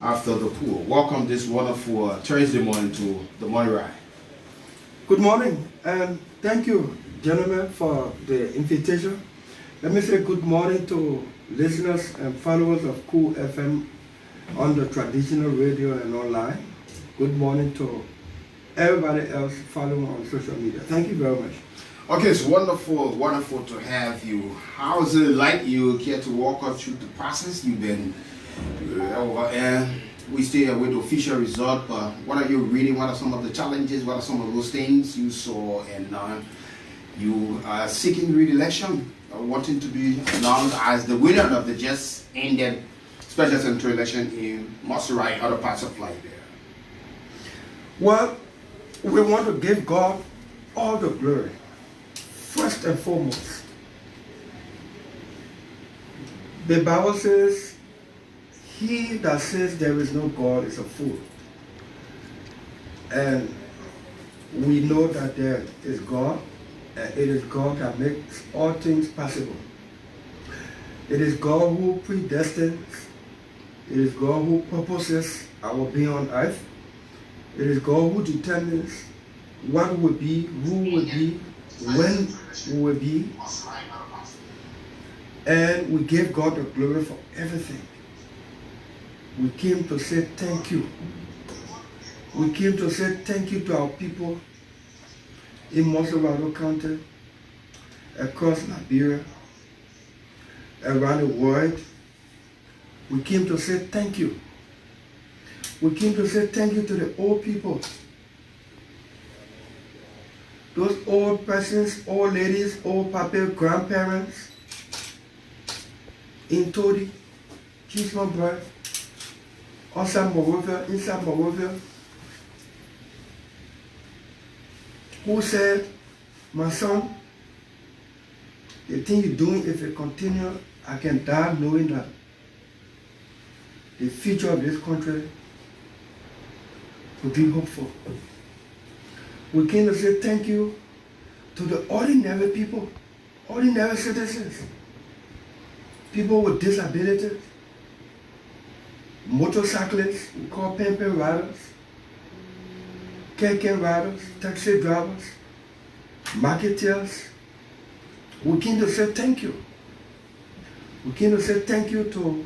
after the pool. Welcome this wonderful Thursday morning to the morning ride. Good morning, and thank you, gentlemen, for the invitation. Let me say good morning to listeners and followers of Kool FM on the traditional radio and online. Good morning to everybody else following on social media. Thank you very much. Okay, it's wonderful to have you. How is it like you care to walk us through the process? You've been over and we still here with the official result, but what are you reading? What are some of the challenges? What are some of those things you saw? And you are seeking re-election, wanting to be announced as the winner of the just ended special central election in Maserai and other parts of Liberia. Well, we want to give God all the glory, first and foremost. The Bible says, he that says there is no God is a fool. And we know that there is God, and it is God that makes all things possible. It is God who predestines. It is God who purposes our being on earth. It is God who determines what will be, who will be, when we will be. And we give God the glory for everything. We came to say thank you. We came to say thank you to our people in Maserai County, across Liberia, around the world. We came to say thank you. We came to say thank you to the old people. Those old persons, old ladies, old papa, grandparents, in Todi, Kingsman Bird, outside Monrovia, inside Monrovia, who said, my son, the thing you're doing, if you continue, I can die knowing that the future of this country will be hopeful. We came to say thank you to the ordinary people, ordinary citizens, people with disabilities, motorcyclists, we call pen riders, keke riders, taxi drivers, marketeers. We came to say thank you. We came to say thank you to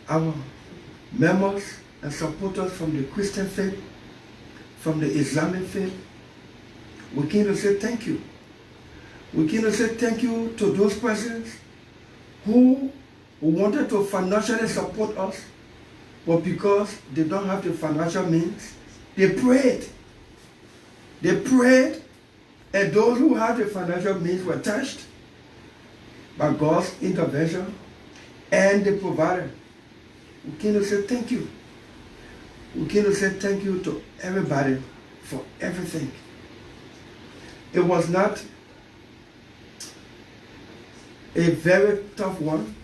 our members and supporters from the Christian faith, from the Islamic faith. We came to say thank you. We came to say thank you to those persons who wanted to financially support us, but because they don't have the financial means, they prayed. They prayed, and those who have the financial means were touched by God's intervention, and they provided. We came to say thank you. We came to say thank you to everybody for everything. It was not a very tough one,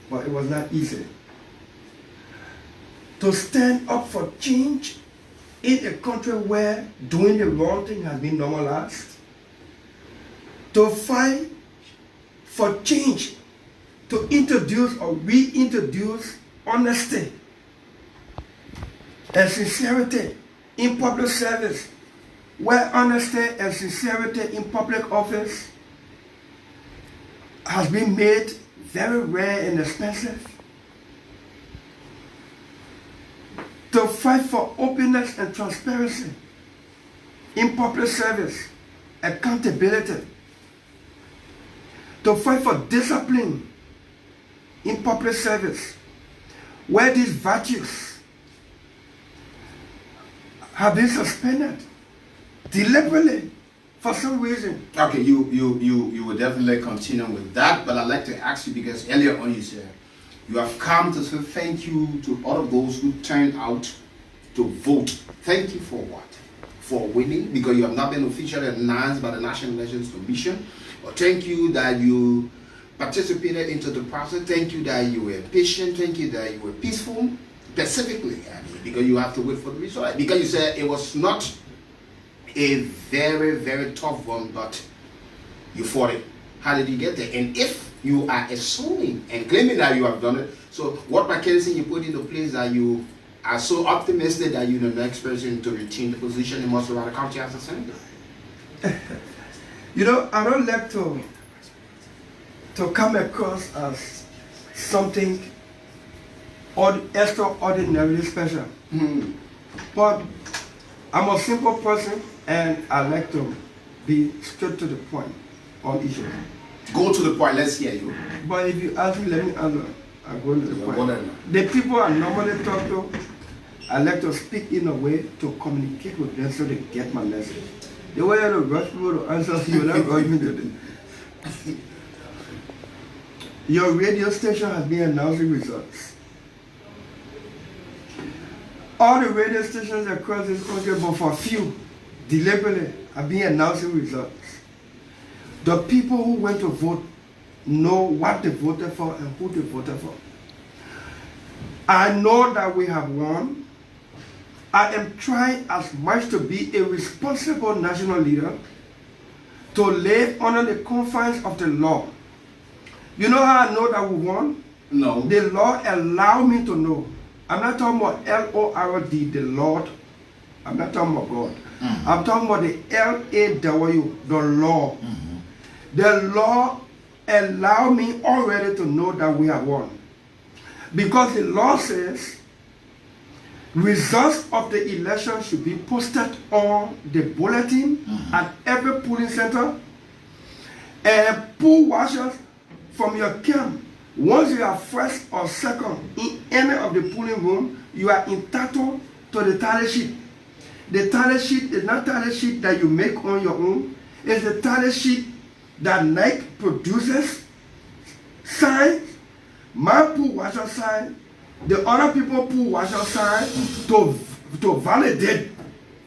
but it was not easy. To stand up for change in a country where doing the wrong thing has been normalized. To fight for change, to introduce or reintroduce honesty and sincerity in public service, where honesty and sincerity in public office has been made very rare and expensive. To fight for openness and transparency in public service, accountability. To fight for discipline in public service, where these virtues have been suspended deliberately for some reason. Okay, you will definitely continue with that, but I'd like to ask you, because earlier on you said you have come to say thank you to all of those who turned out to vote. Thank you for what? For winning, because you have not been officially announced by the National Elections Commission. Or thank you that you participated into the process. Thank you that you were patient. Thank you that you were peaceful, specifically, because you have to wait for the result. Because you said it was not a very, very tough one, but you fought it. How did you get there? And if you are assuming and claiming that you have done it, so what mechanism you put into place that you are so optimistic that you're the next person to retain the position in Maserati County as a senator? You know, I don't like to come across as something extraordinarily special. But I'm a simple person and I like to be straight to the point on issues. Go to the point, let's hear you. But if you ask me, let me answer. I'm going to the point. The people I normally talk to, I like to speak in a way to communicate with them so they get my message. The way I rush people to answer you, not rush me to them. Your radio station has been announcing results. All the radio stations across this country, but for a few, deliberately, have been announcing results. The people who went to vote know what they voted for and who they voted for. I know that we have won. I am trying as much to be a responsible national leader, to live under the confines of the law. You know how I know that we won? No. The law allowed me to know. I'm not talking about L-O-R-D, the Lord. I'm not talking about God. I'm talking about the L-A-W, the law. The law allowed me already to know that we have won. Because the law says results of the election should be posted on the bulletin at every polling center. And poll watchers from your camp, once you are first or second in any of the polling room, you are entitled to the tally sheet. The tally sheet is not tally sheet that you make on your own. It's the tally sheet that Nike produces, signs, my pool washer sign, the other people pool washer sign to validate,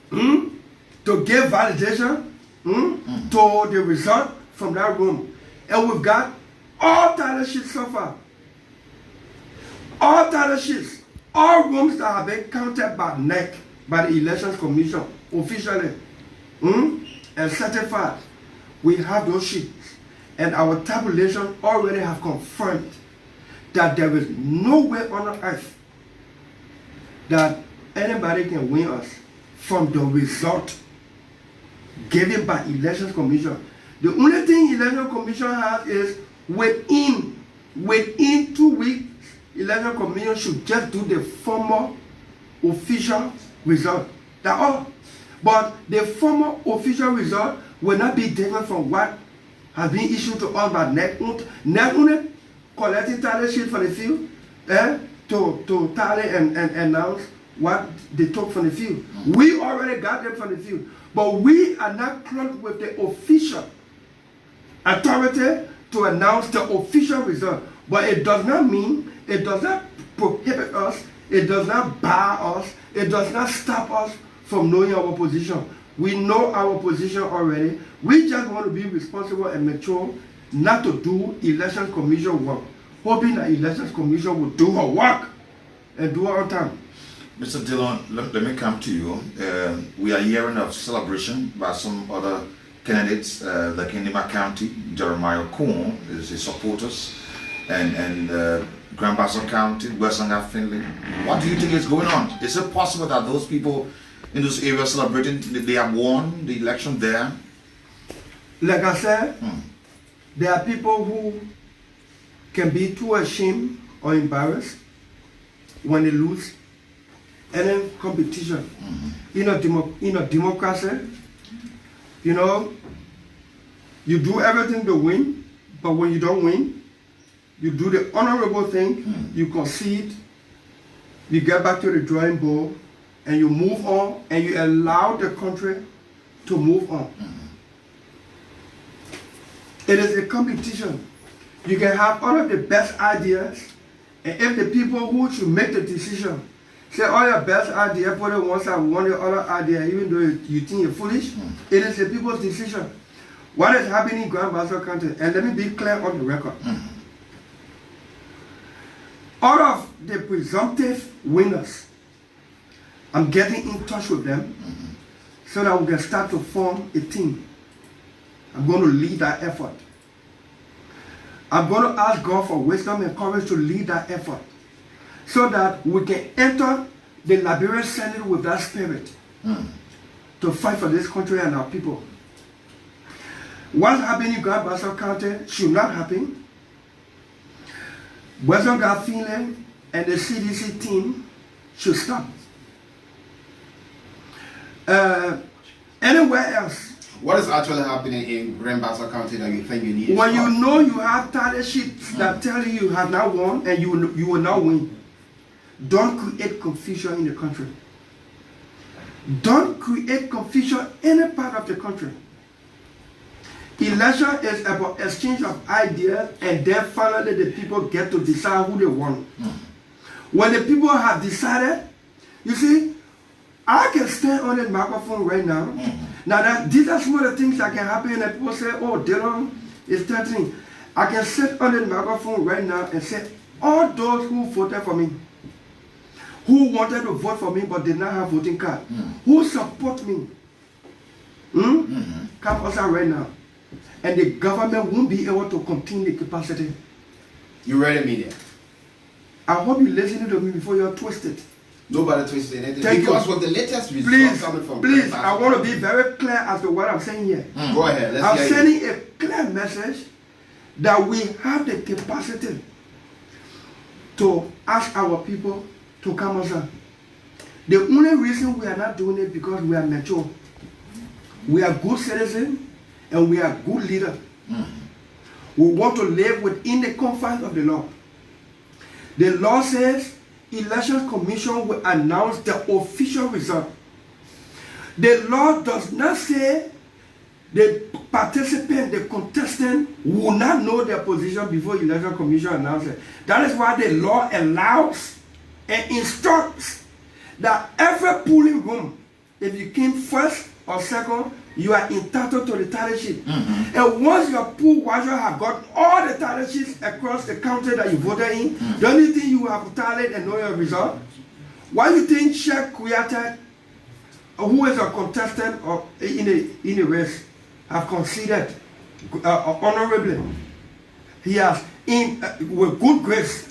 to give validation to the result from that room. And we've got all tally sheets so far. All tally sheets, all rooms that have been counted by NEC, by the Elections Commission, officially, and certified. We have those sheets, and our tabulation already have confirmed that there is no way on earth that anybody can win us from the result given by Elections Commission. The only thing Election Commission has is within 2 weeks, Election Commission should just do the formal official result. That's all. But the formal official result will not be different from what has been issued to us by NEC. NEC only collecting tally sheet for the field to tally and announce what they took from the field. We already got them from the field. But we are not clothed with the official authority to announce the official result. But it does not mean, it does not prohibit us, it does not bar us, it does not stop us from knowing our position. We know our position already. We just want to be responsible and mature, not to do Election Commission work, hoping that Election Commission will do her work and do her on time. Mr. Dillon, let me come to you. We are hearing of celebration by some other candidates, like in Nima County, Jeremiah Kuhn is his supporters, and Grand Bassa County, Western Finley. What do you think is going on? Is it possible that those people in those areas celebrating, they have won the election there? Like I said, there are people who can be too ashamed or embarrassed when they lose any competition. In a democracy, you know, you do everything to win, but when you don't win, you do the honorable thing, you concede, you get back to the drawing board, and you move on, and you allow the country to move on. It is a competition. You can have all of the best ideas, and if the people who should make the decision say all your best idea, put it one side, one the other idea, even though you think you're foolish, it is the people's decision. What is happening in Grand Bassa County, and let me be clear on the record. All of the presumptive winners, I'm getting in touch with them so that we can start to form a team. I'm going to lead that effort. I'm going to ask God for wisdom and courage to lead that effort so that we can enter the Liberian Senate with that spirit to fight for this country and our people. What's happening in Grand Bassa County should not happen. Western Garfield and the CDC team should stop. Anywhere else. What is actually happening in Grand Bassa County that you think you need? When you know you have tally sheets that tell you have not won and you will not win, don't create confusion in the country. Don't create confusion in any part of the country. Election is about exchange of ideas, and then finally the people get to decide who they want. When the people have decided, you see, I can stand on the microphone right now. Now these are some of the things that can happen, and people say, "Oh, Dillon is 13." I can sit on the microphone right now and say, all those who voted for me, who wanted to vote for me but did not have voting card, who support me, come outside right now. And the government won't be able to contain the capacity. You read the media. I hope you listen to me before you're twisted. Nobody twisted anything. Thank because you. with the latest results coming from Please, I want to be very clear as to what I'm saying here. Go ahead. Let's I'm hear sending a clear message that we have the capacity to ask our people to come outside. The only reason we are not doing it because we are mature. We are good citizens and we are good leaders. We want to live within the confines of the law. The law says Election Commission will announce the official result. The law does not say the participant, the contestant, will not know their position before Election Commission announces it. That is why the law allows and instructs that every polling room, if you came first or second, you are entitled to the tally sheet. And once your poll watcher have got all the tally sheets across the county that you voted in, the only thing you have to tally and know your result. Why you think Sheikh Kuyate, who is a contestant in the race, have conceded honorably? He has, with good grace,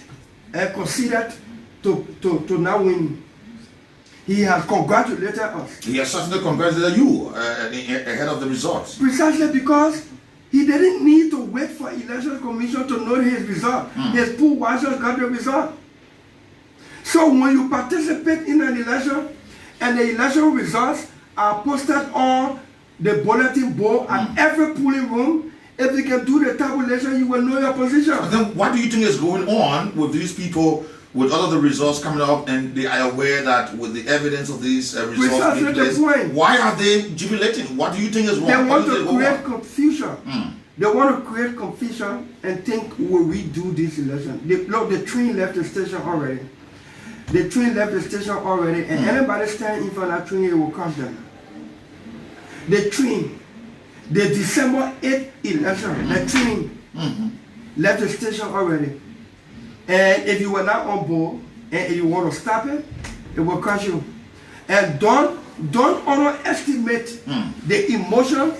conceded to now win. He has congratulated us. He has certainly congratulated you ahead of the results. Precisely because he didn't need to wait for Election Commission to know his result. His poll watchers got the result. So when you participate in an election and the election results are posted on the bulletin board at every polling room, if you can do the tabulation, you will know your position. And then what do you think is going on with these people? With all of the results coming up, and they are aware that with the evidence of these results being placed, why are they jubilating? What do you think is wrong? They want to create confusion. They want to create confusion and think, will we do this election? The train left the station already. The train left the station already, and anybody standing in front of that train, it will crush them. The train, the December 8th election, the train left the station already. And if you were not on board, and if you want to stop it, it will crush you. And don't underestimate the emotion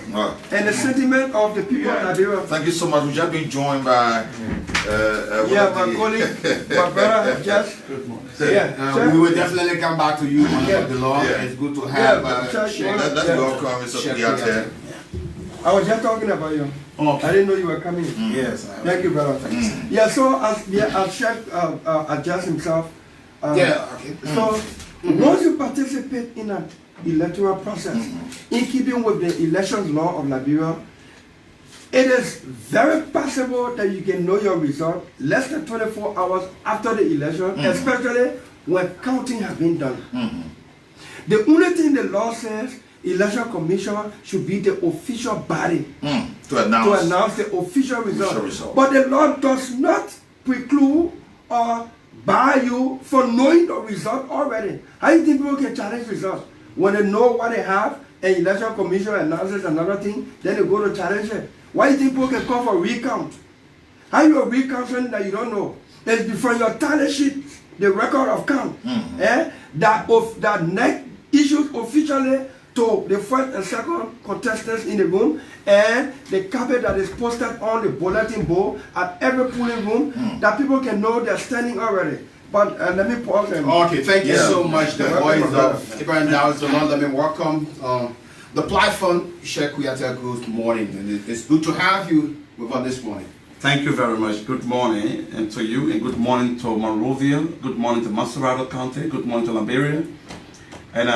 and the sentiment of the people of Nigeria. Thank you so much. We just been joined by my colleague, my brother, just. We will definitely come back to you on the law. It's good to have. Let's welcome Mr. Kuyate. I was just talking about you. Okay. I didn't know you were coming. Yes. Thank you, brother. Yeah, so as Sheikh adjusts himself. So once you participate in an electoral process, in keeping with the elections law of Liberia, it is very possible that you can know your result less than 24 hours after the election, especially when counting has been done. The only thing the law says, Election Commission should be the official body to announce the official result. But the law does not preclude or bar you from knowing the result already. How do you think people can challenge results? When they know what they have, and Election Commission announces another thing, then they go to challenge it. Why do you think people can call for recount? How you recount something that you don't know? It's from your tally sheet, the record of count, that NEC issues officially to the first and second contestants in the room, and the carpet that is posted on the bulletin board at every polling room, that people can know they're standing already. But let me pause and... Okay, thank you so much. The Welcome, voice brother. of Abe Darius Dillon. Let me welcome the platform, Sheikh Kuyata. Good morning. And it's good to have you with us this morning. Thank you very much. Good morning and to you, and good morning to Monrovia. Good morning to Masterado County. Good morning to Liberia. And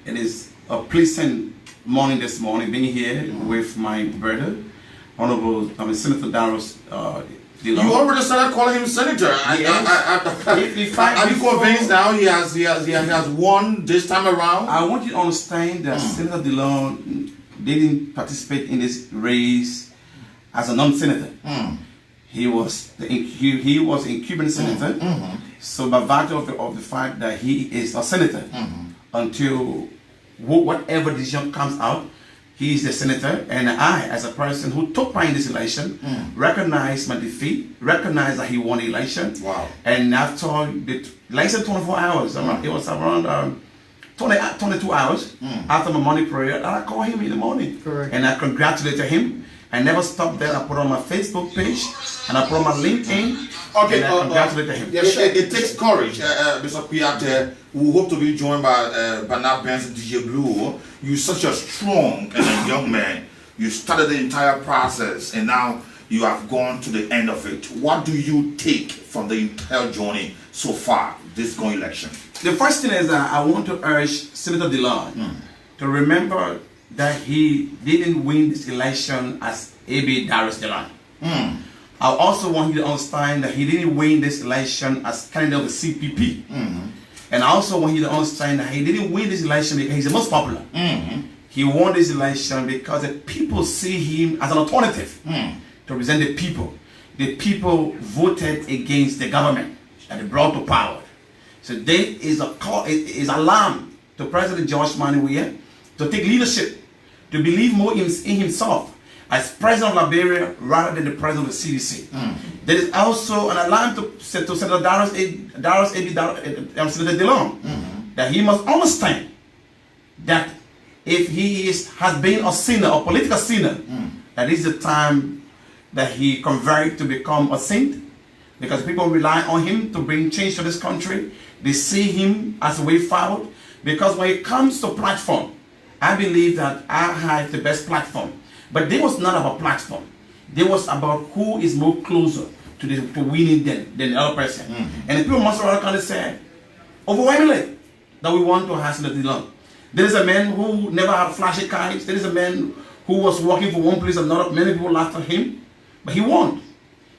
it is a pleasant morning this morning, being here with my brother, Honorable Senator Darius Dillon. You already started calling him senator. Are you convinced now he has won this time around? I want you to understand that Senator Dillon didn't participate in this race as a non-senator. He was a Cuban senator. So by virtue of the fact that he is a senator, until whatever decision comes out, he is the senator, and I, as a person who took part in this election, recognize my defeat, recognize that he won the election. Wow. And after the election, 24 hours, it was around 22 hours after my morning prayer, and I called him in the morning. Correct. And I congratulated him. I never stopped there. I put on my Facebook page, and I put on my LinkedIn. Okay, and I congratulated him. Yes, It takes courage, Mr. Kuyate. We hope to be joined by Bernard Benz and DJ Blue. You're such a strong and a young man. You started the entire process, and now you have gone to the end of it. What do you take from the entire journey so far, this going election? The first thing is that I want to urge Senator Dillon to remember that he didn't win this election as Abe Darius Dillon. I also want you to understand that he didn't win this election as candidate of the CPP. And I also want you to understand that he didn't win this election because he's the most popular. He won this election because the people see him as an alternative to represent the people. The people voted against the government that they brought to power. So there is a call, it is alarm to President George Maniwea to take leadership, to believe more in himself as president of Liberia rather than the president of the CDC. There is also an alarm to Senator Senator Dillon that he must understand that if he has been a sinner, a political sinner, that is the time that he convert to become a saint, because people rely on him to bring change to this country. They see him as a way forward, because when it comes to platform, I believe that I have the best platform. But this was not about platform. This was about who is more closer to winning than the other person. And the people of Masterado County said, overwhelmingly, that we want to have Senator Dillon. There is a man who never had flashy cars. There is a man who was working for one place and another. Many people laughed at him, but he won.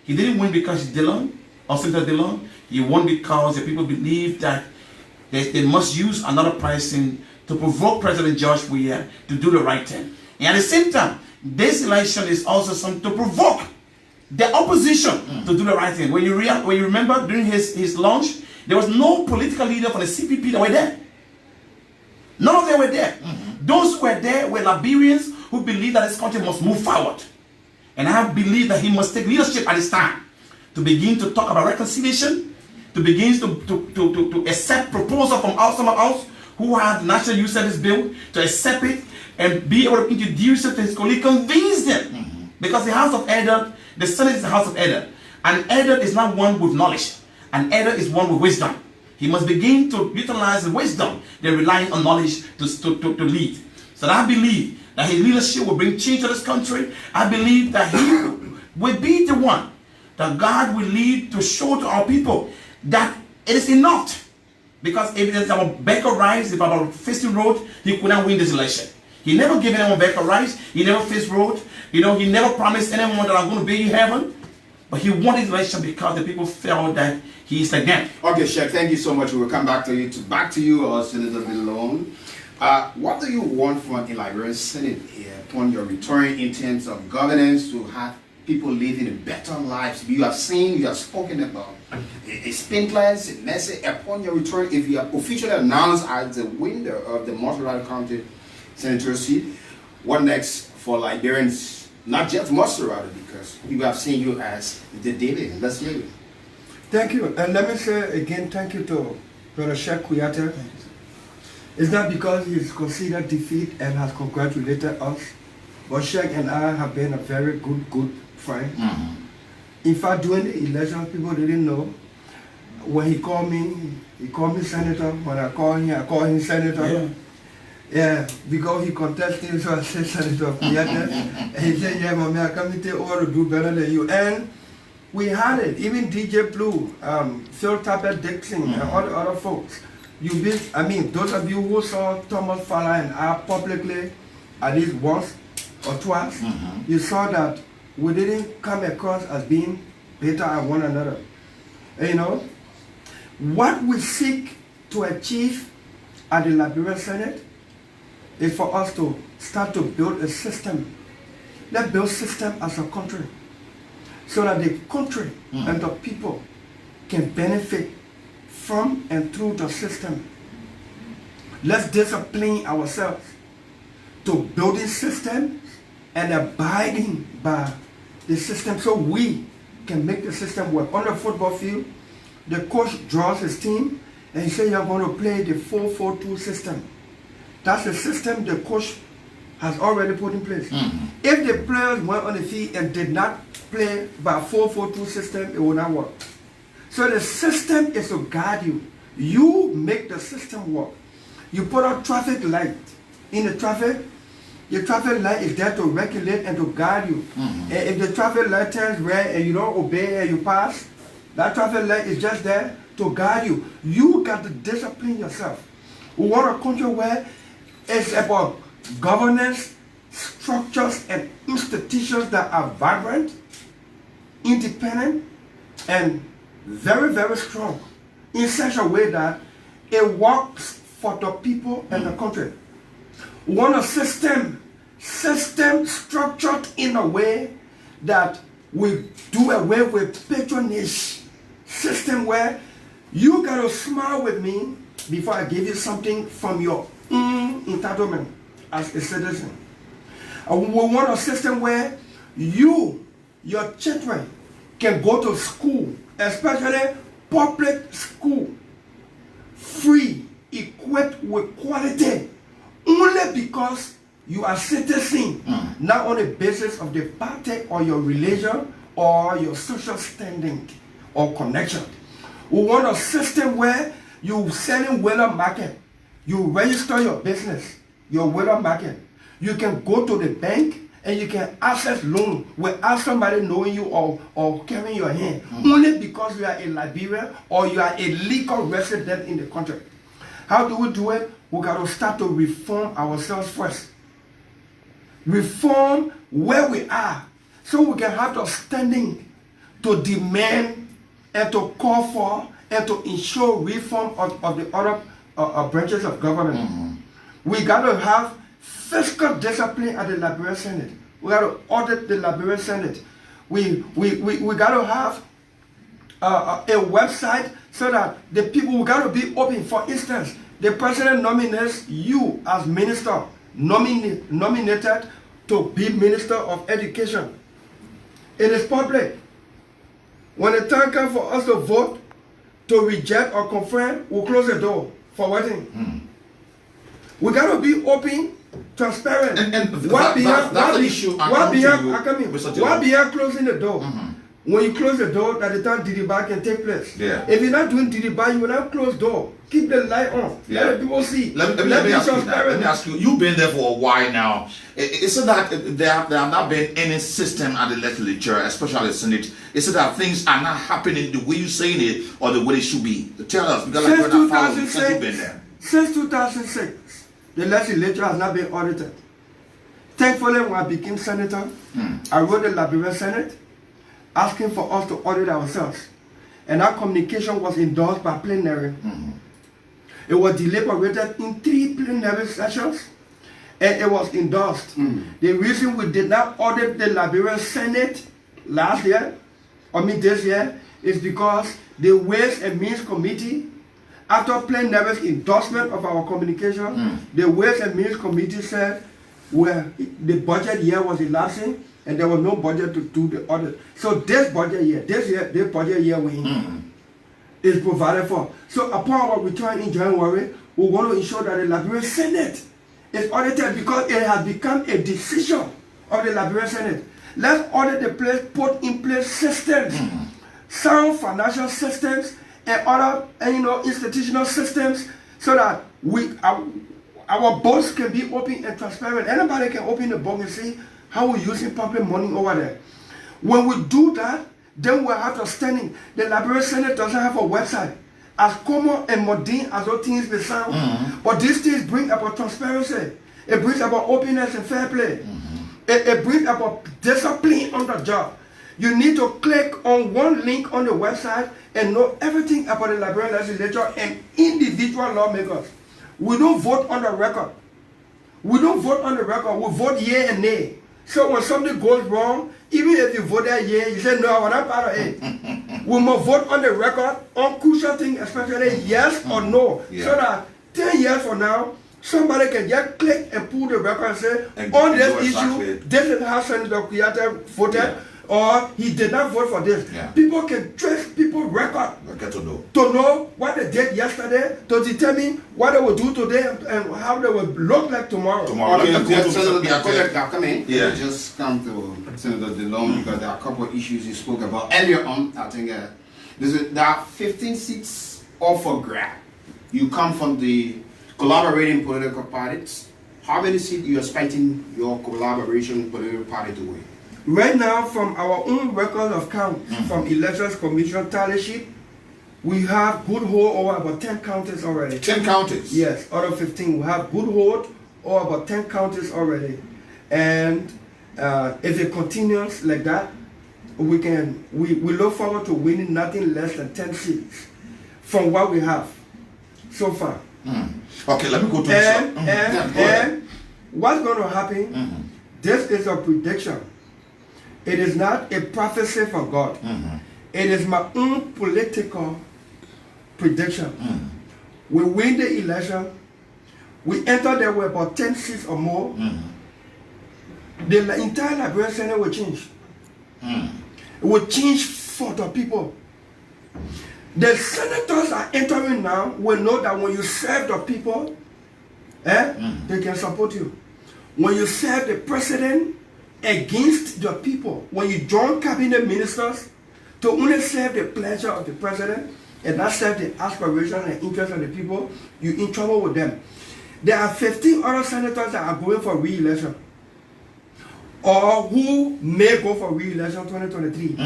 He didn't win because he's Dillon or Senator Dillon. He won because the people believe that they must use another person to provoke President George Weah to do the right thing. And at the same time, this election is also something to provoke the opposition to do the right thing. When you remember during his launch, there was no political leader from the CPP that were there. None of them were there. Those who were there were Liberians who believed that this country must move forward. And I believe that he must take leadership at this time to begin to talk about reconciliation, to begin to accept proposals from some of us who have the National Youth Service Bill, to accept it and be able to introduce it to his colleague, convince them. Because the House of Elder, the Senate is the House of Elder. An elder is not one with knowledge. An elder is one with wisdom. He must begin to utilize the wisdom they're relying on knowledge to lead. So I believe that his leadership will bring change to this country. I believe that he will be the one that God will lead to show to our people that it is enough. Because if it's about Baker Rice, if about facing road, he could not win this election. He never gave anyone Baker Rice. He never faced road. He never promised anyone that I'm going to be in heaven. But he won this election because the people felt that he is like them. Okay, Sheikh, thank you so much. We will come back to you, Senator Dillon. What do you want from a Liberian Senate upon your return in terms of governance to have people living in better lives? You have spoken about sprinklers, a message upon your return. If you are officially announced as the winner of the Masterado County Senator seat, what next for Liberians? Not just Masterado, because people have seen you as the David. Let's hear it. Thank you. And let me say again, thank you to Brother Sheikh Kuyate. It's not because he's considered defeat and has congratulated us, but Sheikh and I have been a very good friend. In fact, during the election, people didn't know. when he called me senator. When I call him senator. Yeah. Yeah, because he contested, so I said, Senator Kuyate. And he said, yeah, mommy, I come to take over to do better than you. And we had it. Even DJ Blue, Phil Tappet Dixon, and all the other folks. Those of you who saw Thomas Fowler and I publicly, at least once or twice, you saw that we didn't come across as being bitter at one another. And, you know, what we seek to achieve at the Liberian Senate is for us to start to build a system. Let's build a system as a country so that the country and the people can benefit from and through the system. Let's discipline ourselves to building systems and abiding by the system so we can make the system work. On the football field, the coach draws his team and he says you're going to play the 4-4-2 system. That's the system the coach has already put in place. If the players went on the field and did not play by 4-4-2 system, it will not work. So the system is to guide you. You make the system work. You put a traffic light in the traffic. The traffic light is there to regulate and to guide you. And if the traffic light turns red and you don't obey and you pass, that traffic light is just there to guide you. You got to discipline yourself. We want a country where it's about governance, structures, and institutions that are vibrant, independent, and very, very strong in such a way that it works for the people and the country. We want a system structured in a way that we do away with patronage. System where you gotta smile with me before I give you something from your entitlement as a citizen. We want a system where your children can go to school, especially public school, free, equipped with quality, only because you are citizen, not on the basis of the party or your religion or your social standing or connection. We want a system where you selling wheeler market, you register your business, your wheeler market. You can go to the bank and you can access loan without somebody knowing you or carrying your hand, only because you are a Liberian or you are a legal resident in the country. How do we do it? We got to start to reform ourselves first. Reform where we are so we can have the standing to demand and to call for and to ensure reform of the other branches of government. We got to have fiscal discipline at the Liberian Senate. We got to audit the Liberian Senate. We got to have a website so that the people, we got to be open. For instance, the president nominates you as minister, nominated to be Minister of Education. It is public. When the time comes for us to vote, to reject or confirm, we'll close the door for voting. We got to be open, transparent. And why that's the issue. Why beyond closing the door? When you close the door, that the time Didiba can take place. Yeah. If you're not doing Didiba, you will not close door. Keep the light on. Yeah. Let the people see. Let me ask you, you've been there for a while now. Is it that there have not been any system at the legislature, especially the Senate? Is it that things are not happening the way you're saying it or the way they should be? Tell us, because like we're not following since you've been there. Since 2006, the legislature has not been audited. Thankfully, when I became senator, I wrote the Liberian Senate asking for us to audit ourselves. And our communication was endorsed by plenary. It was deliberated in 3 plenary sessions, and it was endorsed. The reason we did not audit the Liberian Senate this year, is because the Ways and Means Committee, after plenary's endorsement of our communication, the Ways and Means Committee said the budget year was elapsing, and there was no budget to do the audit. So this budget year is provided for. So upon our return in January, we want to ensure that the Liberian Senate is audited because it has become a decision of the Liberian Senate. Let's audit the place, put in place systems, sound financial systems, and other institutional systems so that our books can be open and transparent. Anybody can open the book and see how we're using public money over there. When we do that, then we'll have to standing. The Liberia Senate doesn't have a website. As common and mundane as those things may sound, but these things bring about transparency. It brings about openness and fair play. It brings about discipline on the job. You need to click on one link on the website and know everything about the Liberian legislature and individual lawmakers. We don't vote on the record. We don't vote on the record. We vote yea and nay. So when something goes wrong, even if you vote that yea, you say, no, I was not part of it. We must vote on the record on crucial things, especially yes or no. Yeah. So that 10 years from now, somebody can just click and pull the record and say, on this issue, this is how Senator Kuyate voted, or he did not vote for this. Yeah. People can trace people's record to know what they did yesterday, to determine what they will do today and how they will look like tomorrow. Okay, Let me go to Senator Mr. Kuyate. come in. Yeah. Just come to Senator Dillon because there are a couple of issues he spoke about earlier on. I think there are 15 seats up for grab. You come from the collaborating political parties. How many seats you expecting your collaboration political party to win? Right now, from our own record of count, from Elections Commission tally sheet, we have good hold over about 10 counties already. 10 counties? Yes, out of 15. We have good hold over about 10 counties already. And if it continues like that, we look forward to winning nothing less than 10 seats from what we have so far. Okay, let me go to and what's going to happen, this is a prediction. It is not a prophecy from God. It is my own political prediction. We win the election. We enter there with about 10 seats or more. The entire Liberian Senate will change. It will change for the people. The senators are entering now will know that when you serve the people, they can support you. When you serve the president against the people, when you join cabinet ministers to only serve the pleasure of the president and not serve the aspiration and interest of the people, you're in trouble with them. There are 15 other senators that are going for re-election or who may go for re-election 2023.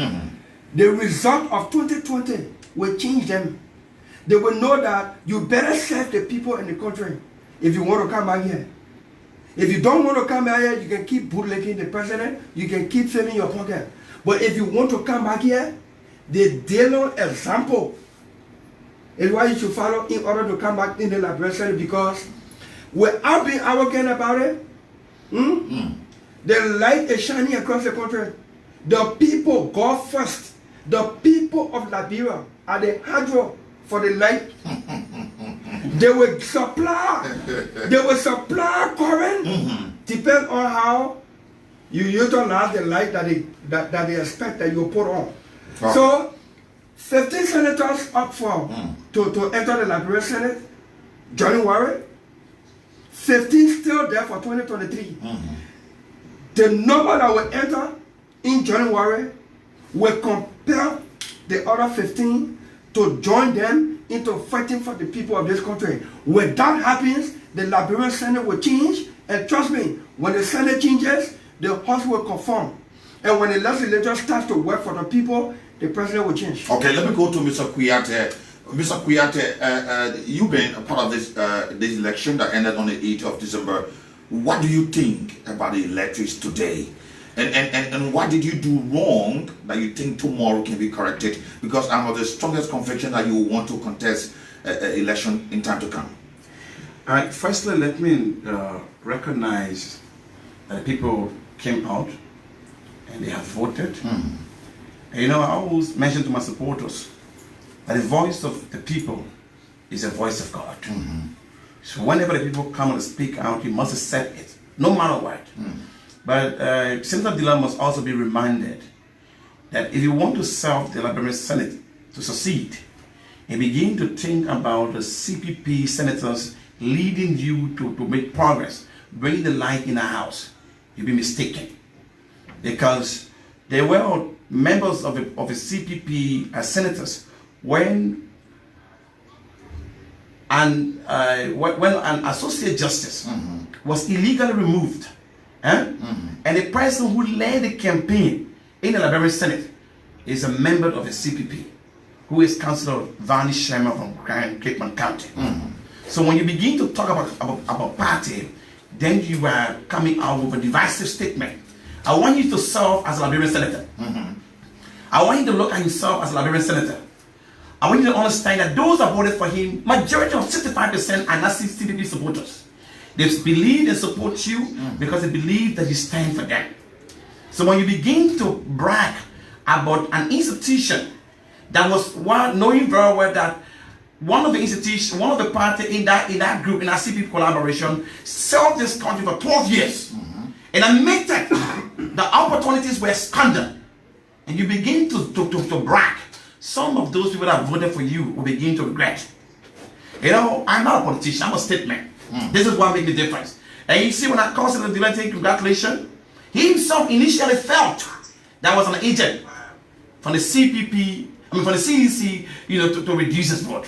The result of 2020 will change them. They will know that you better serve the people in the country if you want to come back here. If you don't want to come back here, you can keep bootlicking the president, you can keep filling your pocket. But if you want to come back here, the Dillon example is what you should follow in order to come back in the Liberian Senate, because without being arrogant about it, the light is shining across the country. The people go first. The people of Liberia are the hydro for the light. They will supply current. Depends on how you utilize the light that they expect that you put on. So 15 senators up for to enter the Liberian Senate January. 15 still there for 2023. The number that will enter in January will compel the other 15 to join them into fighting for the people of this country. When that happens, the Liberian Senate will change, and trust me, when the Senate changes, the House will conform. And when the legislature starts to work for the people, the president will change. Okay, let me go to Mr. Kuyate. Mr. Kuyate, you've been a part of this election that ended on the 8th of December. What do you think about the electors today? And what did you do wrong that you think tomorrow can be corrected? Because I'm of the strongest conviction that you want to contest election in time to come. All right, firstly, let me recognize that people came out and they have voted. And, you know, I always mention to my supporters that the voice of the people is the voice of God. So whenever the people come and speak out, you must accept it, no matter what. But Senator Dillon must also be reminded that if you want to serve the Liberian Senate to succeed and begin to think about the CPP senators leading you to make progress, bring the light in the house, you'll be mistaken. Because they were members of the CPP as senators when and when an associate justice was illegally removed, and the person who led the campaign in the Liberian Senate is a member of the CPP, who is Councillor Varney Sherman from Cape County. So when you begin to talk about party, then you are coming out with a divisive statement. I want you to serve as a Liberian senator. I want you to look at yourself as a Liberian senator. I want you to understand that those that voted for him, majority of 65% are not CPP supporters. They believe and support you because they believe that you stand for them. So when you begin to brag about an institution that was knowing very well that one of the party in that group, in that CPP collaboration, served this country for 12 years. And admitted the opportunities were squandered. And you begin to brag. Some of those people that voted for you will begin to regret. You know, I'm not a politician, I'm a statesman. This is what makes the difference. And you see, when I called Senator Dillon, congratulations, he himself initially felt that was an agent from the CPP, from the CDC, to reduce his vote.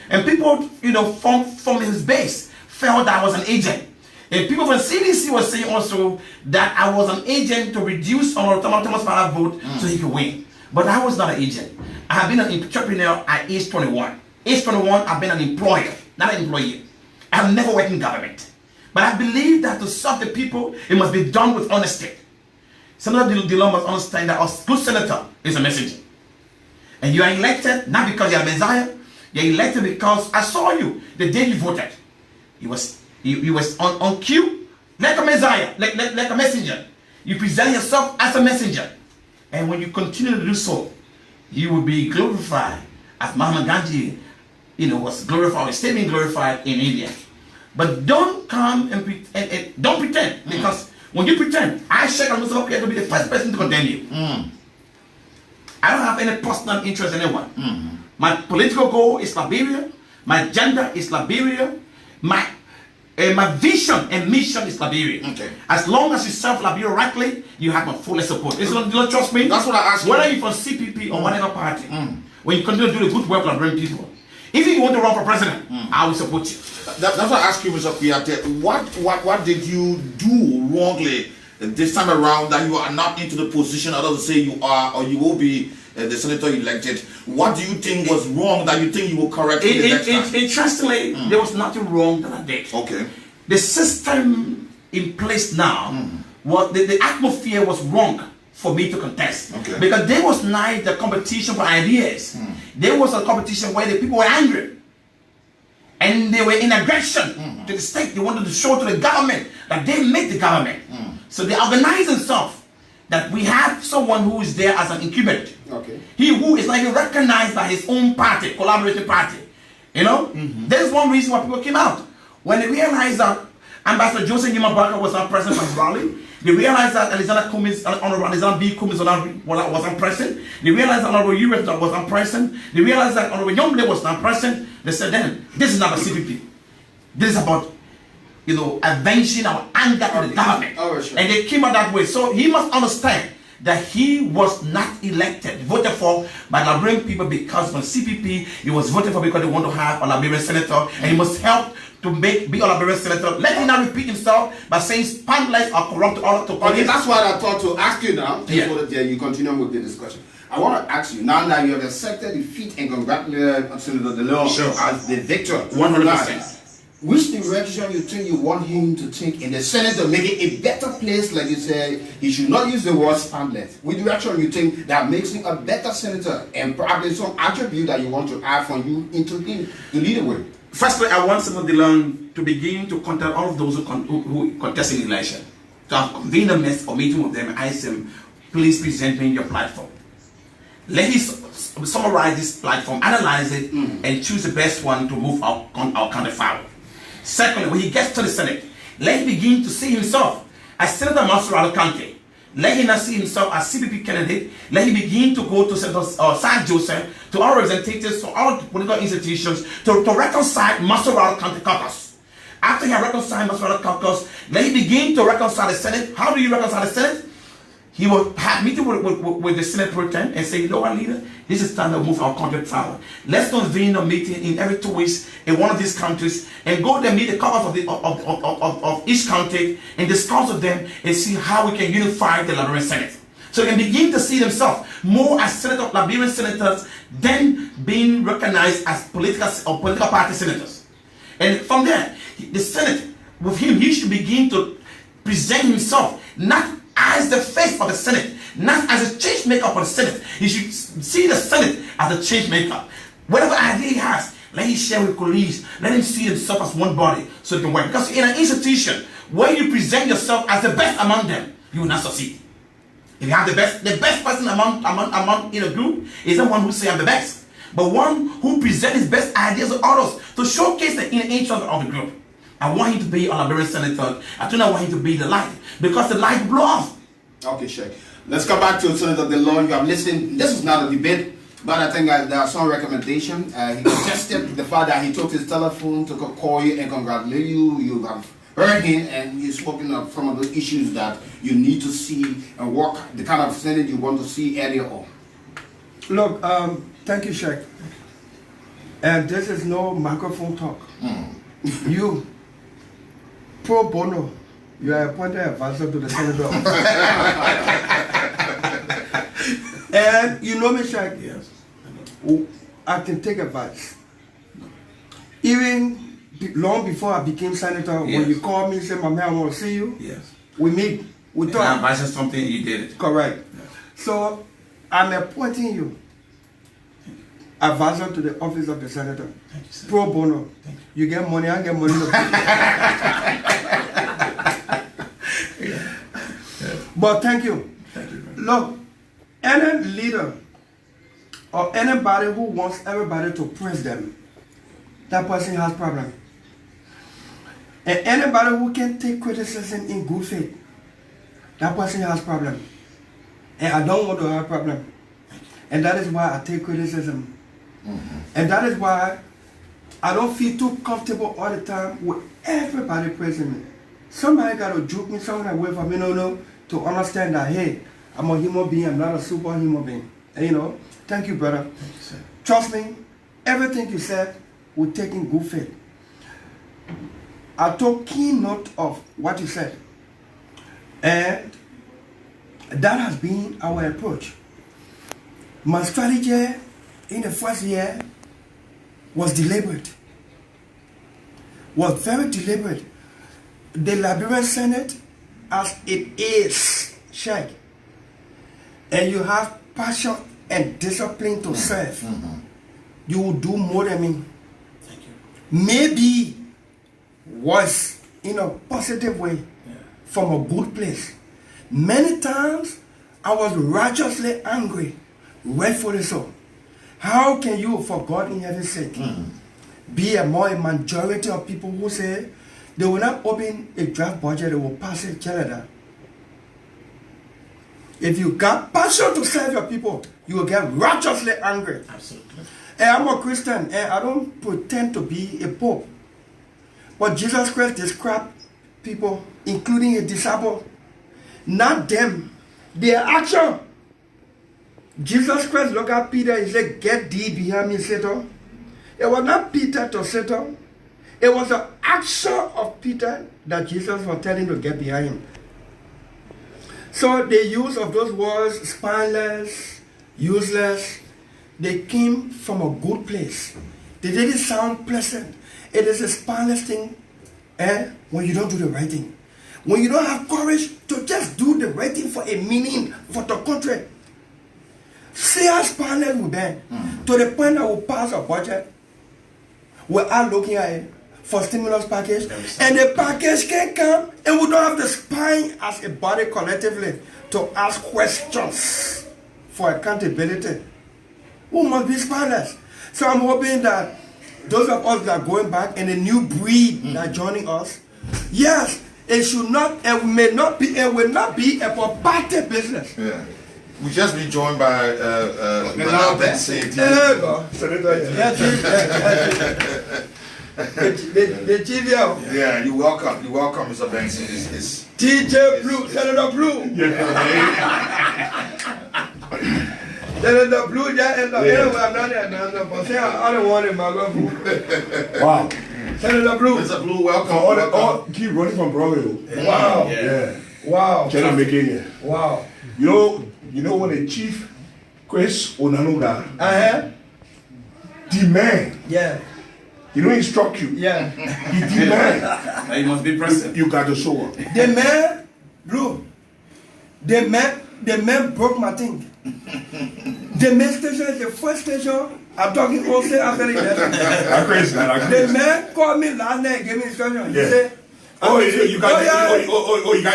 And people, from his base felt that I was an agent. And people from CDC were saying also that I was an agent to reduce Thomas Parra's vote so he could win. But I was not an agent. I have been an entrepreneur at age 21. Age 21, I've been an employer, not an employee. I have never worked in government. But I believe that to serve the people, it must be done with honesty. Senator Dillon must understand that a good senator is a messenger. And you are elected not because you are a Messiah. You are elected because I saw you the day you voted. He was on cue like a Messiah, like a messenger. You present yourself as a messenger. And when you continue to do so, you will be glorified as Mahatma Gandhi was glorified, was still being glorified in India. But don't come and don't pretend, because when you pretend, I shake myself here to be the first person to condemn you. I don't have any personal interest in anyone. My political goal is Liberia. My agenda is Liberia. My vision and mission is Liberia. Okay. As long as you serve Liberia rightly, you have my full support. You don't trust me? That's what I asked you. Whether you're from CPP or whatever party, when you continue to do the good work of Liberian people, if you want to run for president, I will support you. That's what I ask you, Mr. Kuyate. What did you do wrongly this time around that you are not into the position others say you are, or you will be the senator elected? What do you think was wrong that you think you will correct in the next time? Interestingly, there was nothing wrong that I did. Okay. The system in place now, the atmosphere was wrong for me to contest. Okay. Because there was not the competition for ideas. There was a competition where the people were angry. And they were in aggression to the state. They wanted to show to the government that they made the government. So they organized themselves that we have someone who is there as an incubator. Okay. He who is like recognized by his own party, collaborating party. There's one reason why people came out. When they realized that Ambassador Joseph Nima Barker was not present for the rally, they realized that Honorable Alexander B. Cummins was not present. They realized that Honorable Uriel was not present. They realized that Honorable Youngblood was not present. They said, then, this is not a CPP. This is about, avenging our anger to the government. Oh, sure. And they came out that way. So he must understand that he was not elected, voted for by Liberian people because from CPP, he was voted for because they want to have a Liberian senator, and he must help to be a Liberian senator. Let him not repeat himself by saying spandlights are corrupt order to police. Okay, that's what I thought to ask you now. Yeah. So that you continue with the discussion. I want to ask you, now that you have accepted defeat and congratulate Senator Dillon as the victor, 100%. Which direction you think you want him to take in the Senate to make it a better place? Like you say, he should not use the word spandlet. Which direction you think that makes him a better senator, and probably some attribute that you want to add from you into him to lead the way? Firstly, I want Senator Dillon to begin to contact all of those who contest in the election. So I've convened a meeting with them and asked them, please present me your platform. Let him summarize this platform, analyze it, and choose the best one to move our country forward. Secondly, when he gets to the Senate, let him begin to see himself as Senator Masarala County. Let him not see himself as CPP candidate. Let him begin to go to Senator San Joseph, to our representatives, to all political institutions, to reconcile Masarala County caucus. After he has reconciled Masarala caucus, let him begin to reconcile the Senate. How do you reconcile the Senate? he will have meeting with the Senate Pro Tem and say, lower leader, this is time to move our country forward. Let's convene a meeting in every 2 weeks in one of these countries and go there, meet the governors of each country and discuss with them and see how we can unify the Liberian Senate. So they can begin to see themselves more as Liberian senators than being recognized as political party senators. And from there, the Senate, with him, he should begin to present himself not as the face of the Senate, not as a change maker for the Senate. He should see the Senate as a change maker. Whatever idea he has, let him share with colleagues. Let him see himself as one body so it can work. Because in an institution where you present yourself as the best among them, you will not succeed. If you have the best person among in a group is the one who say I'm the best, but one who presents his best ideas to others to showcase the inner interest of the group. I want him to be a Liberian senator. I do not want him to be the light, because the light blows. Okay, Sheikh. Let's go back to Senator Dillon. You have listened. This is not a debate, but I think there are some recommendations. He contested the fact that he took his telephone to call you and congratulate you. You have heard him, and he's spoken of some of the issues that you need to see and work, the kind of Senate you want to see earlier on. Look, thank you, Sheikh. And this is no microphone talk. You, pro bono, you are appointed advisor to the senator. And you know me, Sheikh. Yes. I can take advice. Even long before I became senator, when you called me and said, my man, I want to see you. Yes. We meet. We talk. And advising something, you did it. Correct. Yes. So I'm appointing you advisor to the office of the senator. Thank you, sir. Pro bono. Thank You get money, I get money. But thank you. Thank you. Look, any leader or anybody who wants everybody to praise them, that person has problem. And anybody who can take criticism in good faith, that person has problem. And I don't want to have problem. And that is why I take criticism. And that is why I don't feel too comfortable all the time with everybody praising me. Somebody got to juke me, somebody wait for me, to understand that, hey, I'm a human being, I'm not a super human being. And, thank you, brother. Thank you, sir. Trust me, everything you said, we take in good faith. I took keen note of what you said. And that has been our approach. My strategy in the first year was deliberate. Was very deliberate. The Liberian Senate, as it is, Sheikh, and you have passion and discipline to serve, you will do more than me. Thank you. Maybe worse in a positive way, from a good place. Many times I was righteously angry, rightfully so. How can you, for God in heaven's sake, be among a majority of people who say they will not open a draft budget, they will pass it, Canada? If you got passion to serve your people, you will get righteously angry. Absolutely. And I'm a Christian, and I don't pretend to be a pope. But Jesus Christ described people, including his disciples, not them, their action. Jesus Christ looked at Peter, he said, get thee behind me, Satan. It was not Peter to Satan. It was the action of Peter that Jesus was telling to get behind him. So the use of those words, spineless, useless, they came from a good place. They didn't sound pleasant. It is a spineless thing when you don't do the right thing. When you don't have courage to just do the right thing for a meaning, for the country. See how spineless we been. To the point that we pass a budget. We are looking at it for stimulus package. And the package can come and we don't have the spine as a body collectively to ask questions for accountability. We must be spineless. So I'm hoping that those of us that are going back and the new breed that are joining us, yes, it should not, it will not be a party business. Yeah. We just been joined by The TVL. Yeah, you're welcome, Mr. Benson. It's TJ Blue, Senator Blue. Senator Blue, anyway, I'm not there now, but say I don't want him, my love. Wow. Senator Blue. Mr. Blue, welcome. Keep running from Broadway. Wow. Yeah. Wow. Cannot make it here. Wow. You know when the chief Chris Onanuga demand. Yeah. He don't instruct you. Yeah. He demand. You must be present. You got to show up. The man, Blue. The man broke my thing. The main station is the first station. I'm talking also after the election. The man called me last night and gave me instruction. He said, you got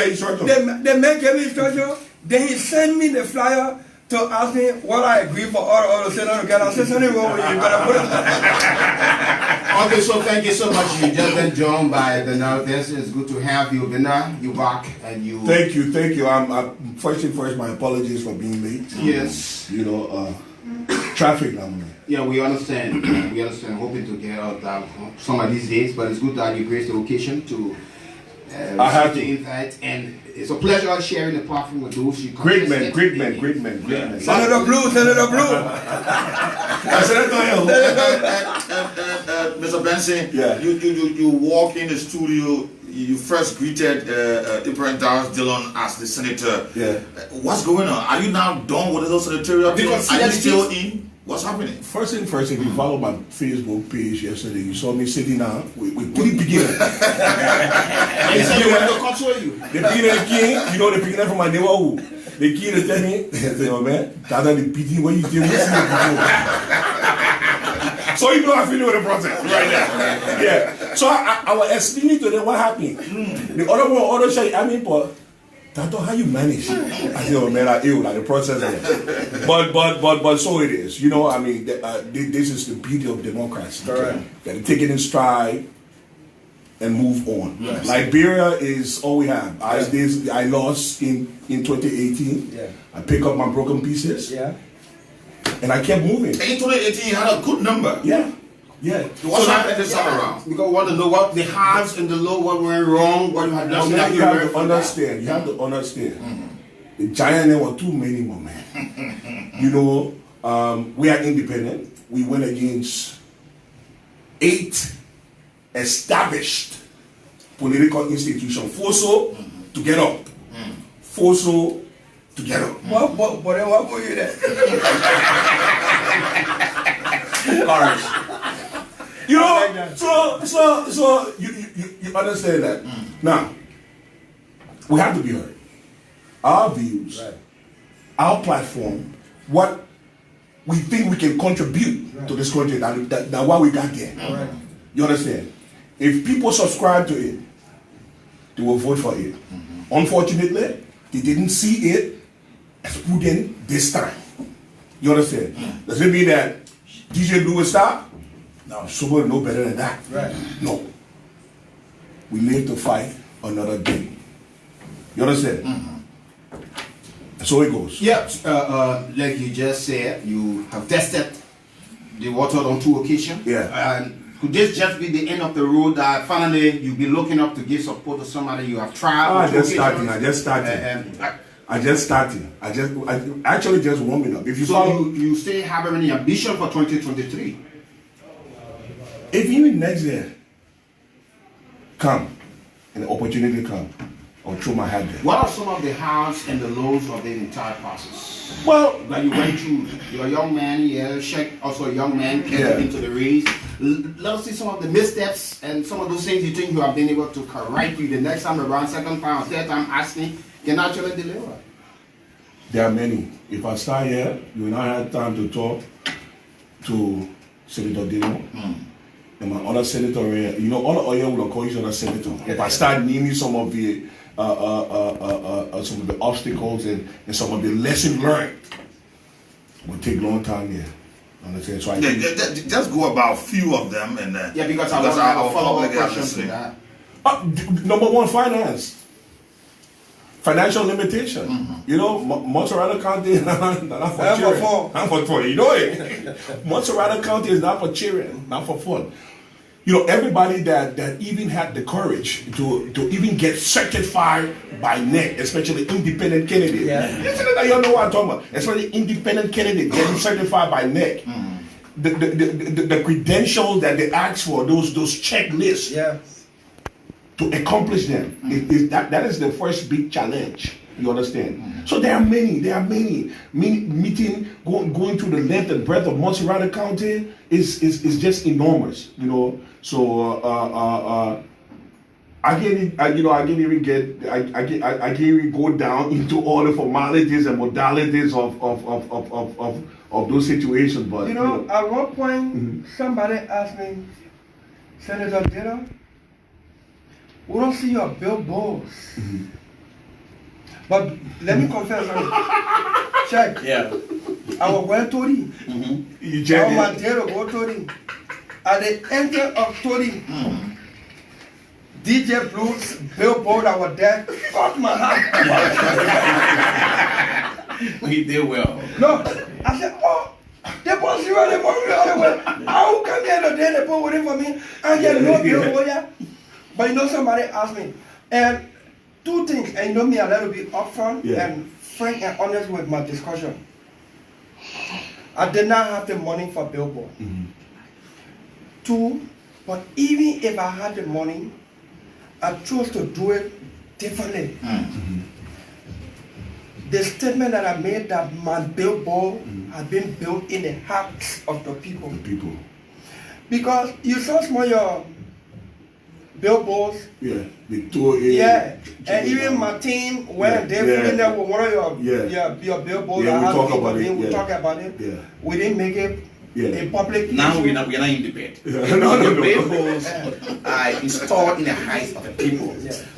instruction. The man gave me instruction. Then he sent me the flyer to ask me what I agree for all the senators together. I said, something wrong with you. You better put it. Okay, so thank you so much. You just been joined by Bernard. This is good to have you, Bernard. You back and you. Thank you. I'm first, my apologies for being late. Yes. Traffic now. Yeah, we understand. We understand. Hoping to get out some of these days, but it's good that you graced the occasion to. I have the invite, and it's a pleasure sharing the platform with those you. Great man. Senator Blue. Mr. Benson, yeah. You walk in the studio. You first greeted Abe Darius Dillon as the senator. Yeah. What's going on? Are you now done with the senatorial term? Are you still in? What's happening? First thing first, if you follow my Facebook page yesterday, you saw me sitting down with pretty beginner. The beginner king, the beginner from my neighborhood. The king is telling me, oh man, that's the beating when you did see the So you know I'm feeling with the process right now. Yeah. So I was explaining to them what happened. The other one, but that's not how you manage. I said, oh man, like the process. But so it is. This is the beauty of democracy. Correct. Got to take it in stride and move on. Yes. Liberia is all we have. I lost in 2018. Yeah. I pick up my broken pieces. Yeah. And I kept moving. In 2018, you had a good number. Yeah. What's happening this time around? Because we want to know what the highs and the low, what went wrong, what you had done. You have to understand. The giant there were too many more, man. We are independent. We went against 8 established political institutions. FOSO to get up. FOSO to get up. What were you there? Courage. So you understand that. Now, we have to be heard. Our views, our platform, what we think we can contribute to this country, that why we got there. You understand? If people subscribe to it, they will vote for it. Unfortunately, they didn't see it as prudent this time. You understand? Does it mean that DJ Blue will stop? No, somebody know better than that. Right. No. We live to fight another day. You understand? So it goes. Yeah, like you just said, you have tested the water on 2 occasions. Yeah. And could this just be the end of the road that finally you'll be looking up to give support to somebody you have tried? I just started. I actually just warming up. If you follow, you still have any ambition for 2023? If even next year come and the opportunity come, I'll throw my hat there. What are some of the highs and the lows of the entire process? Well, that you went through. You're a young man, Sheikh also a young man, came into the race. Let us see some of the missteps and some of those things you think you have been able to correct you the next time around, second time, third time asking, can actually deliver. There are many. If I start here, you will not have time to talk to Senator Dillon. And my other senator, all the oil will call each other senator. If I start naming some of the obstacles and some of the lessons learned, it will take a long time here. Understand? So just go about a few of them and because I want to have a follow-up question to that. Number one, finance. Financial limitation. Mozzarella County not for cheering. Not for fun. You know it. Mozzarella County is not for cheering, not for fun. everybody that even had the courage to even get certified by NEC, especially independent candidate. Yeah. Listen, you know what I'm talking about. Especially independent candidate getting certified by NEC. The credentials that they ask for, those checklists to accomplish them, that is the first big challenge. You understand? So there are many meeting going to the length and breadth of Montserrat County is just enormous. So I can't even go down into all the formalities and modalities of those situations. But at one point, somebody asked me, Senator Dillon, we don't see your billboards. But let me confess something. Check. Yeah. I was going Tori. you check I it. was going Tori. At the end of Tori, DJ Blues billboard I was there. Fuck my heart. He did well. No, I said, oh, they bought zero, they bought me. I will come here today, they put waiting for me. I get no billboard yet. But somebody asked me, and two things, and me a little bit upfront and frank and honest with my discussion. I did not have the money for billboard. Two, but even if I had the money, I chose to do it differently. The statement that I made that my billboard has been built in the hearts of the people. Because you saw some of your billboards. The tour. And even my team, when they in there with one of your billboards, we talk about it. We didn't make it a public Now issue. we're not in debate. No. The billboards are installed in the heights of the people.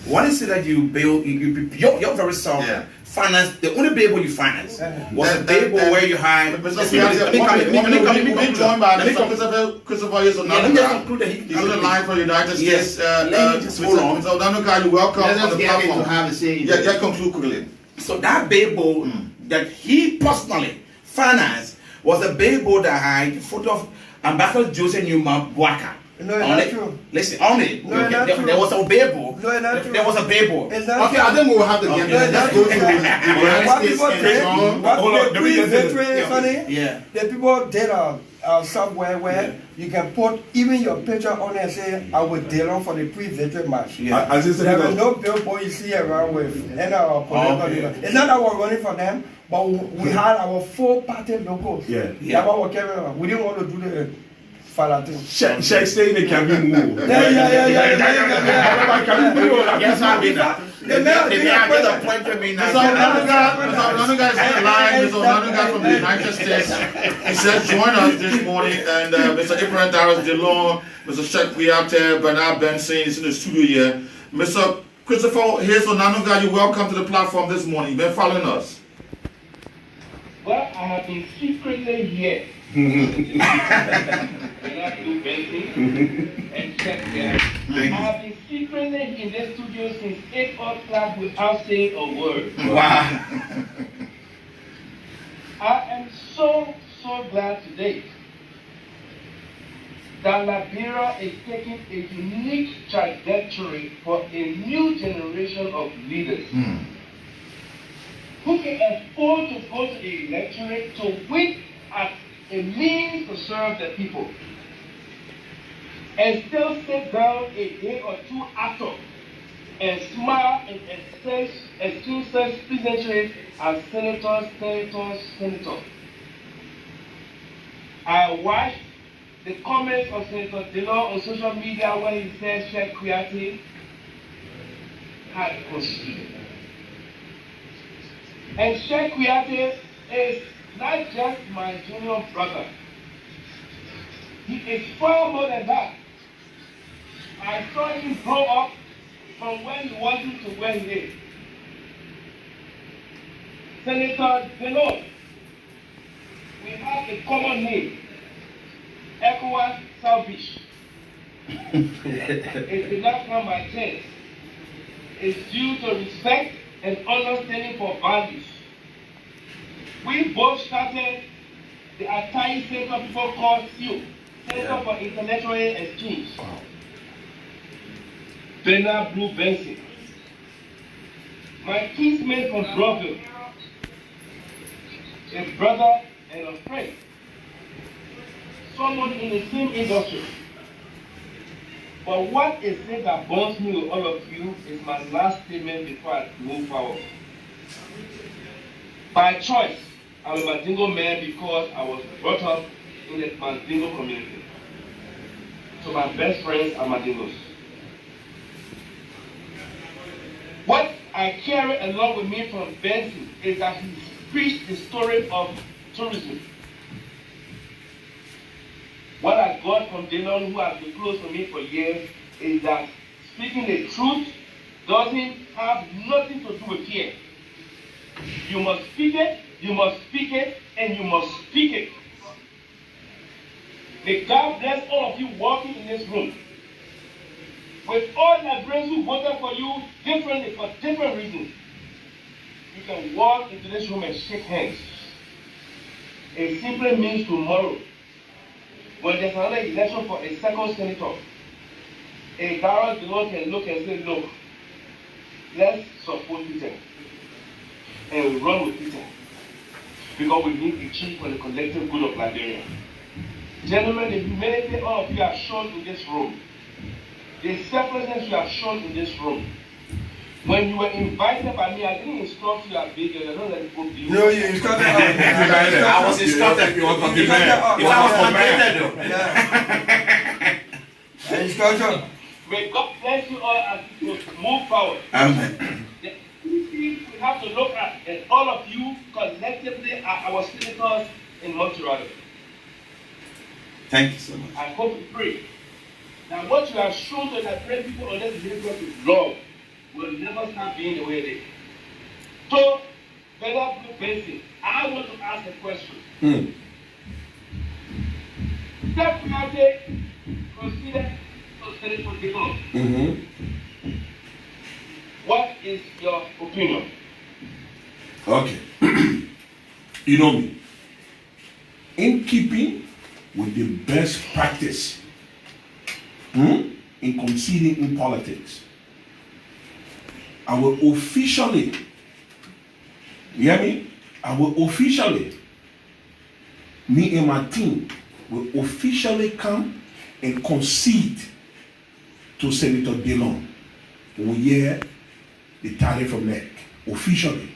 What is it that you build? You're very soft. Finance, the only billboard you finance was a billboard where you hire. Let me be joined by Mr. Christopher Yesonano. Let me just conclude that he's on the line for the United States. Let me just hold on. So Onanuga, you welcome Let on us the get platform. to have a say. Yeah, conclude quickly. So that billboard that he personally financed was a billboard that had the photo of Ambassador Joseph Newman Boaka. No, it's not true. Listen, on it. No, it's not true. There was a billboard. No, it's not true. There was a billboard. It's not Okay, I think we'll have to get there. Let's go to the What United people States did, and what the pre-veteran, Sonny, Yeah. the people did a software where you can put even your picture on it and say, I will Dillon for the pre-veteran match. As you There said, is no billboard you see around with any of our political leaders. It's not that we're running for them, but we had our full party logos. That's what we're carrying on. We didn't want to do the father thing. Check stay in the cabin move. Yes, I mean that. They just appointed me now. Mr. Onanuga is on the line. Mr. Onanuga from the United States. He says join us this morning, and Mr. Abe Darius Dillon, Mr. Sheikh Kuyate, Bernard Benson is in the studio here. Mr. Christopher Onanuga, you're welcome to the platform this morning. You've been following us. Well, I have been secretly here. And check there. I have been secretly in the studio since 8 o'clock without saying a word. Wow. I am so glad today that Liberia is taking a unique trajectory for a new generation of leaders who can afford to go to a electorate to win as a means to serve the people, and still sit down a day or two after and smile and exchange such pleasantries as senator. I watched the comments of Senator Dillon on social media when he said Sheikh Kuyate had proceeded. And Sheikh Kuyate is not just my junior brother. He is far more than that. I saw him grow up from where he wasn't to where he is. Senator Dillon, we have a common name, ECOWAS South Beach. It did not come by chance. It's due to respect and understanding for values. We both started the Atai Center before called you Center for Intellectual Exchange. Bernard Blue Benson. My kinsman from Brooklyn, a brother and a friend, someone in the same industry. But what is it that bonds me with all of you is my last statement before I move forward. By choice, I'm a Mandingo man because I was brought up in the Mandingo community. So my best friends are Mandingos. What I carry along with me from Benson is that he preached the story of tourism. What I got from Dillon, who has been close to me for years, is that speaking the truth doesn't have nothing to do with fear. You must speak it, you must speak it, and you must speak it. May God bless all of you walking in this room. With all Nigerians who voted for you differently for different reasons, you can walk into this room and shake hands. It simply means tomorrow, when there's another election for a second senator, Abe Darius Dillon can look and say, look, let's support Peter. And we run with Peter. Because we need a change for the collective good of Liberia. Gentlemen, the humanity all of you have shown in this room, the selflessness you have shown in this room. When you were invited by me, I didn't instruct you at big, I don't let it go to you. No, you instructed I was instructed you want to be there. If I was mandated though. Instruction. May God bless you all as you move forward. Amen. The we have to look at, and all of you collectively are our senators in Montreal. Thank you so much. I hope and pray that what you have shown to the great people on this neighborhood with love will never stop being the way it is. So, Bernard Blue Benson, I want to ask a question. That party considered to Senator Dillon. What is your opinion? Okay. You know me. In keeping with the best practice in conceding in politics, I will officially, you hear me? I will officially, me and my team will officially come and concede to Senator Dillon. We hear the tally from neck. Officially.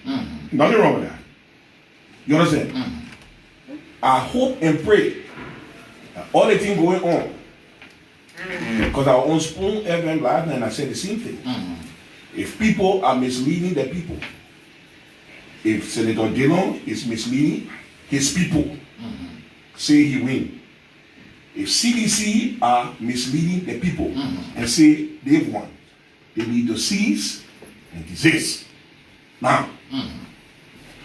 Nothing wrong with that. You understand? I hope and pray that all the things going on, because I on Spoon FM last night, I said the same thing. If people are misleading the people, if Senator Dillon is misleading his people, say he win. If CDC are misleading the people and say they've won, they need to cease and desist. Now,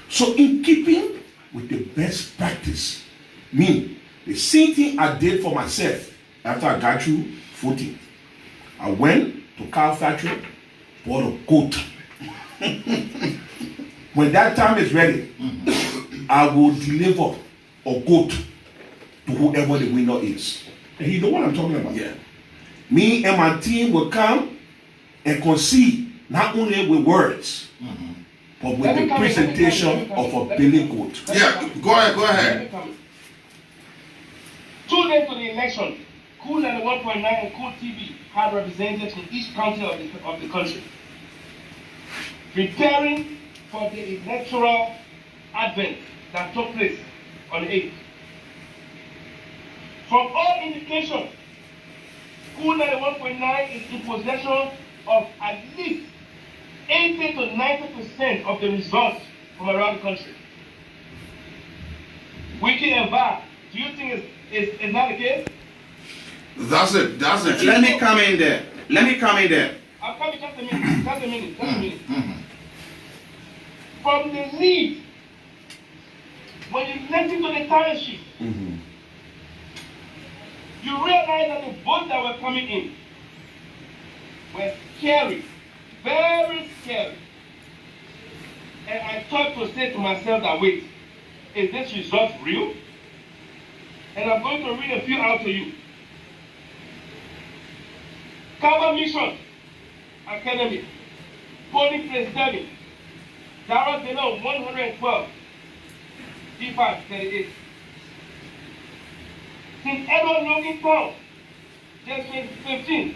so in keeping with the best practice, me, the same thing I did for myself after I got through voting. I went to cow factory, bought a goat. When that time is ready, I will deliver a goat to whoever the winner is. And you know what I'm talking about? Yeah. Me and my team will come and concede not only with words, but with the presentation of a billy goat. Yeah, go ahead. 2 days to the election, Kool 1.9 and Kool TV had representatives in each county of the country, preparing for the electoral advent that took place on the 8th. From all indications, Kool 1.9 is in possession of at least 80 to 90% of the results from around the country. Wiki and VAR, do you think is that the case? That's it. Let me come in there. I'm coming just a minute. From the lead, when you listen to the tally sheet, you realize that the votes that were coming in were scary, very scary. And I thought to say to myself that, wait, is this result real? And I'm going to read a few out to you. Cover Mission Academy, Polling Place Devin, Darius Dillon 112, D5 38. St. Edward Logan Town, J 15.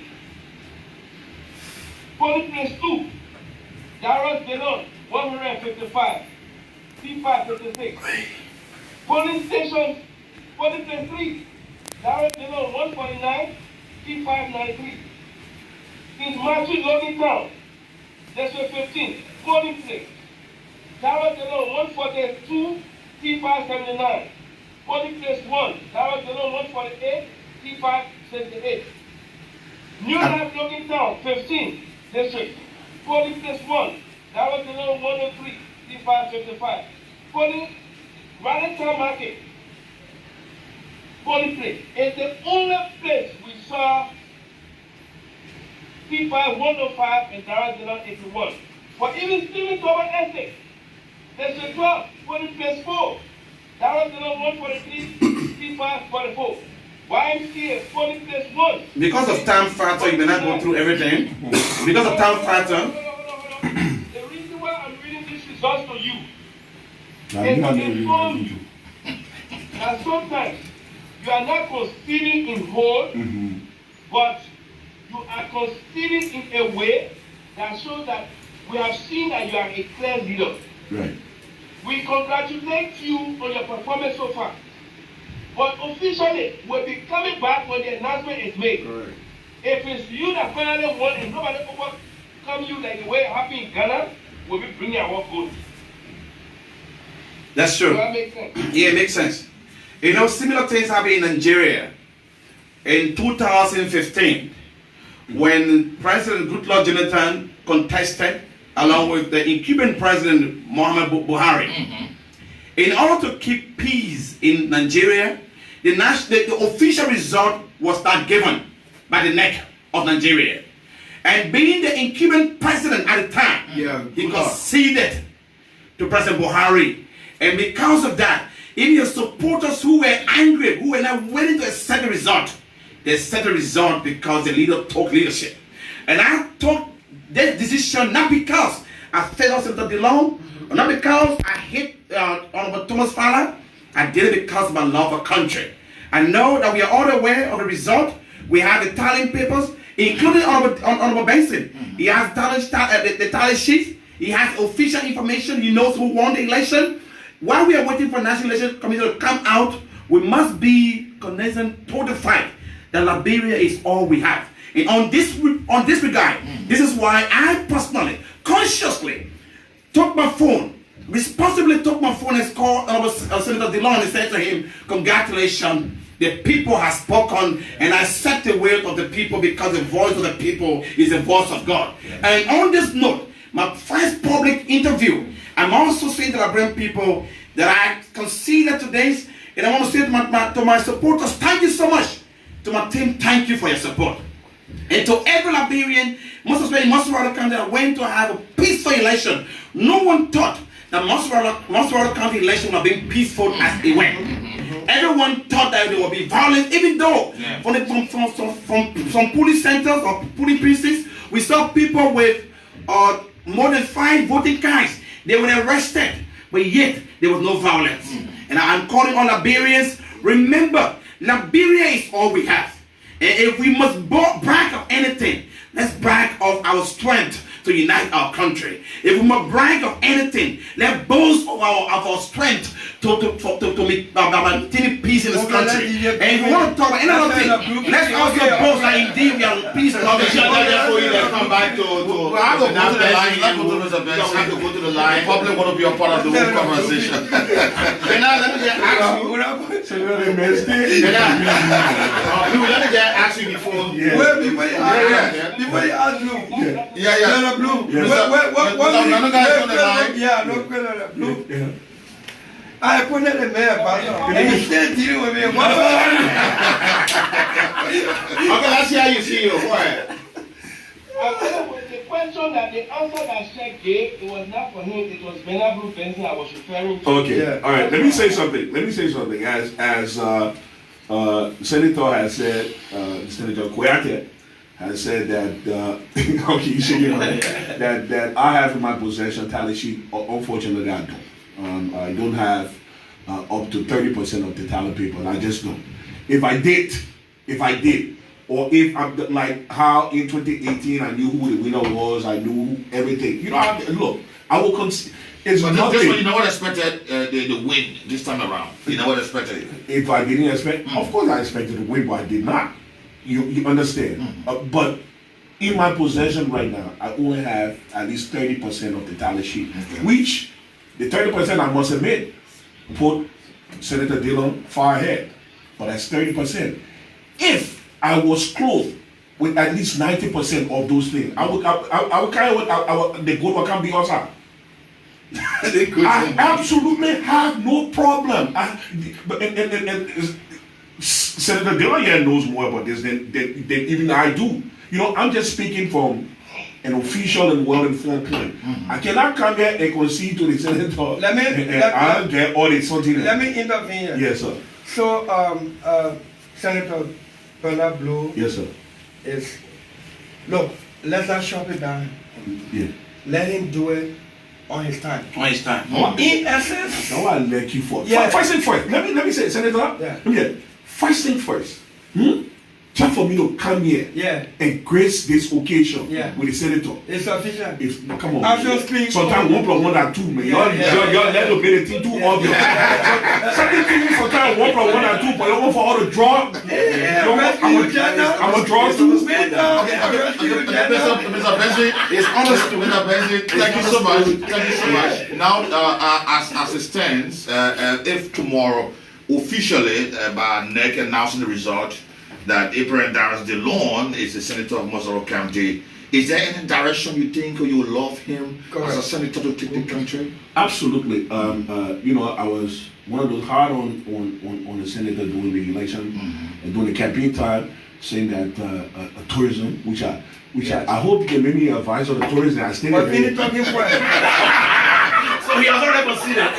Polling Place 2, Darius Dillon 155, D5 56. Polling Station, Polling Place 3, Darius Dillon 149, D5 93. St. Matthew Logan Town, J 15, Polling Place, Darius Dillon 142, T5 79. Polling Place 1, Darius Dillon 148, T5 78. New Life Logan Town, 15, District. Polling Place 1, Darius Dillon 103, T5 55. Polling Town Market, Polling Place. It's the only place we saw T5 105 and Darius Dillon 81. But even Stephen Tower Estate, District 12, Polling Place 4, Darius Dillon 143, T5 44. YMCA, Polling Place 1. Because of time factor, you may not go through everything. Because of time factor. Hold on. The reason why I'm reading these results to you Now, is you to know inform you that sometimes you are not conceding in whole, but you are conceding in a way that shows that we have seen that you are a clear leader. Right. We congratulate you on your performance so far. But officially, we'll be coming back when the announcement is made. Right. If it's you that finally won and nobody overcome you like the way it happened in Ghana, we'll be bringing our gold. That's true. Does that make sense? Yeah, it makes sense. You know, similar things happened in Nigeria in 2015 when President Goodluck Jonathan contested along with the incumbent President Muhammad Buhari. In order to keep peace in Nigeria, the official result was not given by the neck of Nigeria. And being the incumbent president at the time, he conceded to President Buhari. And because of that, even your supporters who were angry, who were not willing to accept the result, they accept the result because the leader took leadership. And I took that decision not because I felt Senator Dillon, or not because I hate Honorable Thomas Fowler. I did it because of my love for country. I know that we are all aware of the result. We have the tallying papers, including Honorable Benson. He has the tally sheet. He has official information. He knows who won the election. While we are waiting for National Election Commission to come out, we must be cognizant to the fact that Liberia is all we have. And on this regard, this is why I personally, consciously, took my phone, responsibly took my phone and called Senator Dillon and said to him, congratulations, the people have spoken, and I accept the will of the people because the voice of the people is the voice of God. And on this note, my first public interview, I'm also saying to the Liberian people that I consider today's, and I want to say to my supporters, thank you so much. To my team, thank you for your support. And to every Liberian, most especially in Montserrat County, that went to have a peaceful election. No one thought that Montserrat County election would have been peaceful as it went. Everyone thought that there would be violence, even though from some police centers or polling precincts, we saw people with more than 5 voting cards. They were arrested, but yet there was no violence. And I'm calling on Liberians, remember, Liberia is all we have. And if we must brag of anything, let's brag of our strength to unite our country. If we must brag of anything, let's boast of our strength to maintain peace in this country. And if we want to talk about another thing, let's also boast that indeed we are peace loving. Come back to I have to go to the line. You have to go to the line. The public want to be a part of the whole conversation. And now let me just ask you. Let me just ask you before. Before you ask Blue. Yeah. Blue. Blue. I put it in there, and you still dealing with me. Okay, let's see how you see your quiet. The question that the answer that Sheikh gave, it was not for him, it was Benabru Benson I was referring to. Okay, all right. Let me say something. As Senator has said, Senator Kool has said that, okay, you should that I have in my possession tally sheet. Unfortunately, I don't. I don't have up to 30% of the tally paper. I just don't. If I did, or if I'm like how in 2018 I knew who the winner was, I knew everything. You know, look, I will consider. It's But nothing. this one, you never expected the win this time around. You never expected it. If I didn't expect, of course I expected to win, but I did not. You understand? But in my possession right now, I only have at least 30% of the tally sheet, which the 30% I must admit put Senator Dillon far ahead. But that's 30%. If I was close with at least 90% of those things, I would carry what the good one can be also. I absolutely have no problem. Senator Dillon here knows more about this than even I do. You know, I'm just speaking from an official and well-informed point. I cannot come here and concede to the senator. I'll get all this something. Let me intervene here. Yes, sir. So, Senator Bernard Blue Yes, sir. is, look, let's not shut it down. Yeah. Let him do it on his time. On his time. In essence, Now I let you for. Yeah. First thing first. Let me say, Senator. Yeah. Let me hear. First thing first. Just for me to come here yeah, and grace this occasion Yeah. with the senator. it's sufficient. If come on, Obviously, sometimes 1 + 1 are 2, man. Yeah, Y'all let the ability to do all the certain things. Sometimes 1 + 1 are 2, but you want for all the draw. I'm a draw too. Mr. Benji, it's honest to Mr. Benji. Thank you so much. Thank you so much. Now, as it stands, if tomorrow officially by NEC announcing the result that Abe Darius Dillon is the senator of Mozambique County, is there any direction you think you would love him as a senator to take the country? Absolutely. You know, I was one of those hard on the senator during the election and during the campaign time, saying that tourism, which I hope you can make me advise on the tourism. I stay But finish talking first. So he has already considered.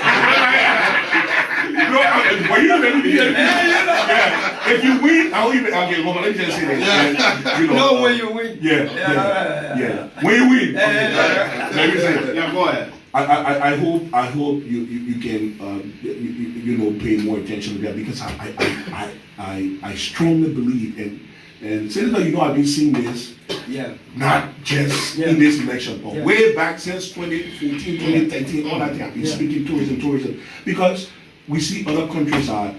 No, well, you let me yeah. If you win, I will even. Okay, well, let me just say that. You know, No, when you win. Yeah. When you win, let me say that. Yeah, go ahead. I hope you can you know, pay more attention to that, because I strongly believe and Senator, you know, I've been seeing this not just in this election, but way back since 2014, 2013, all that time. I've been speaking tourism, because we see other countries are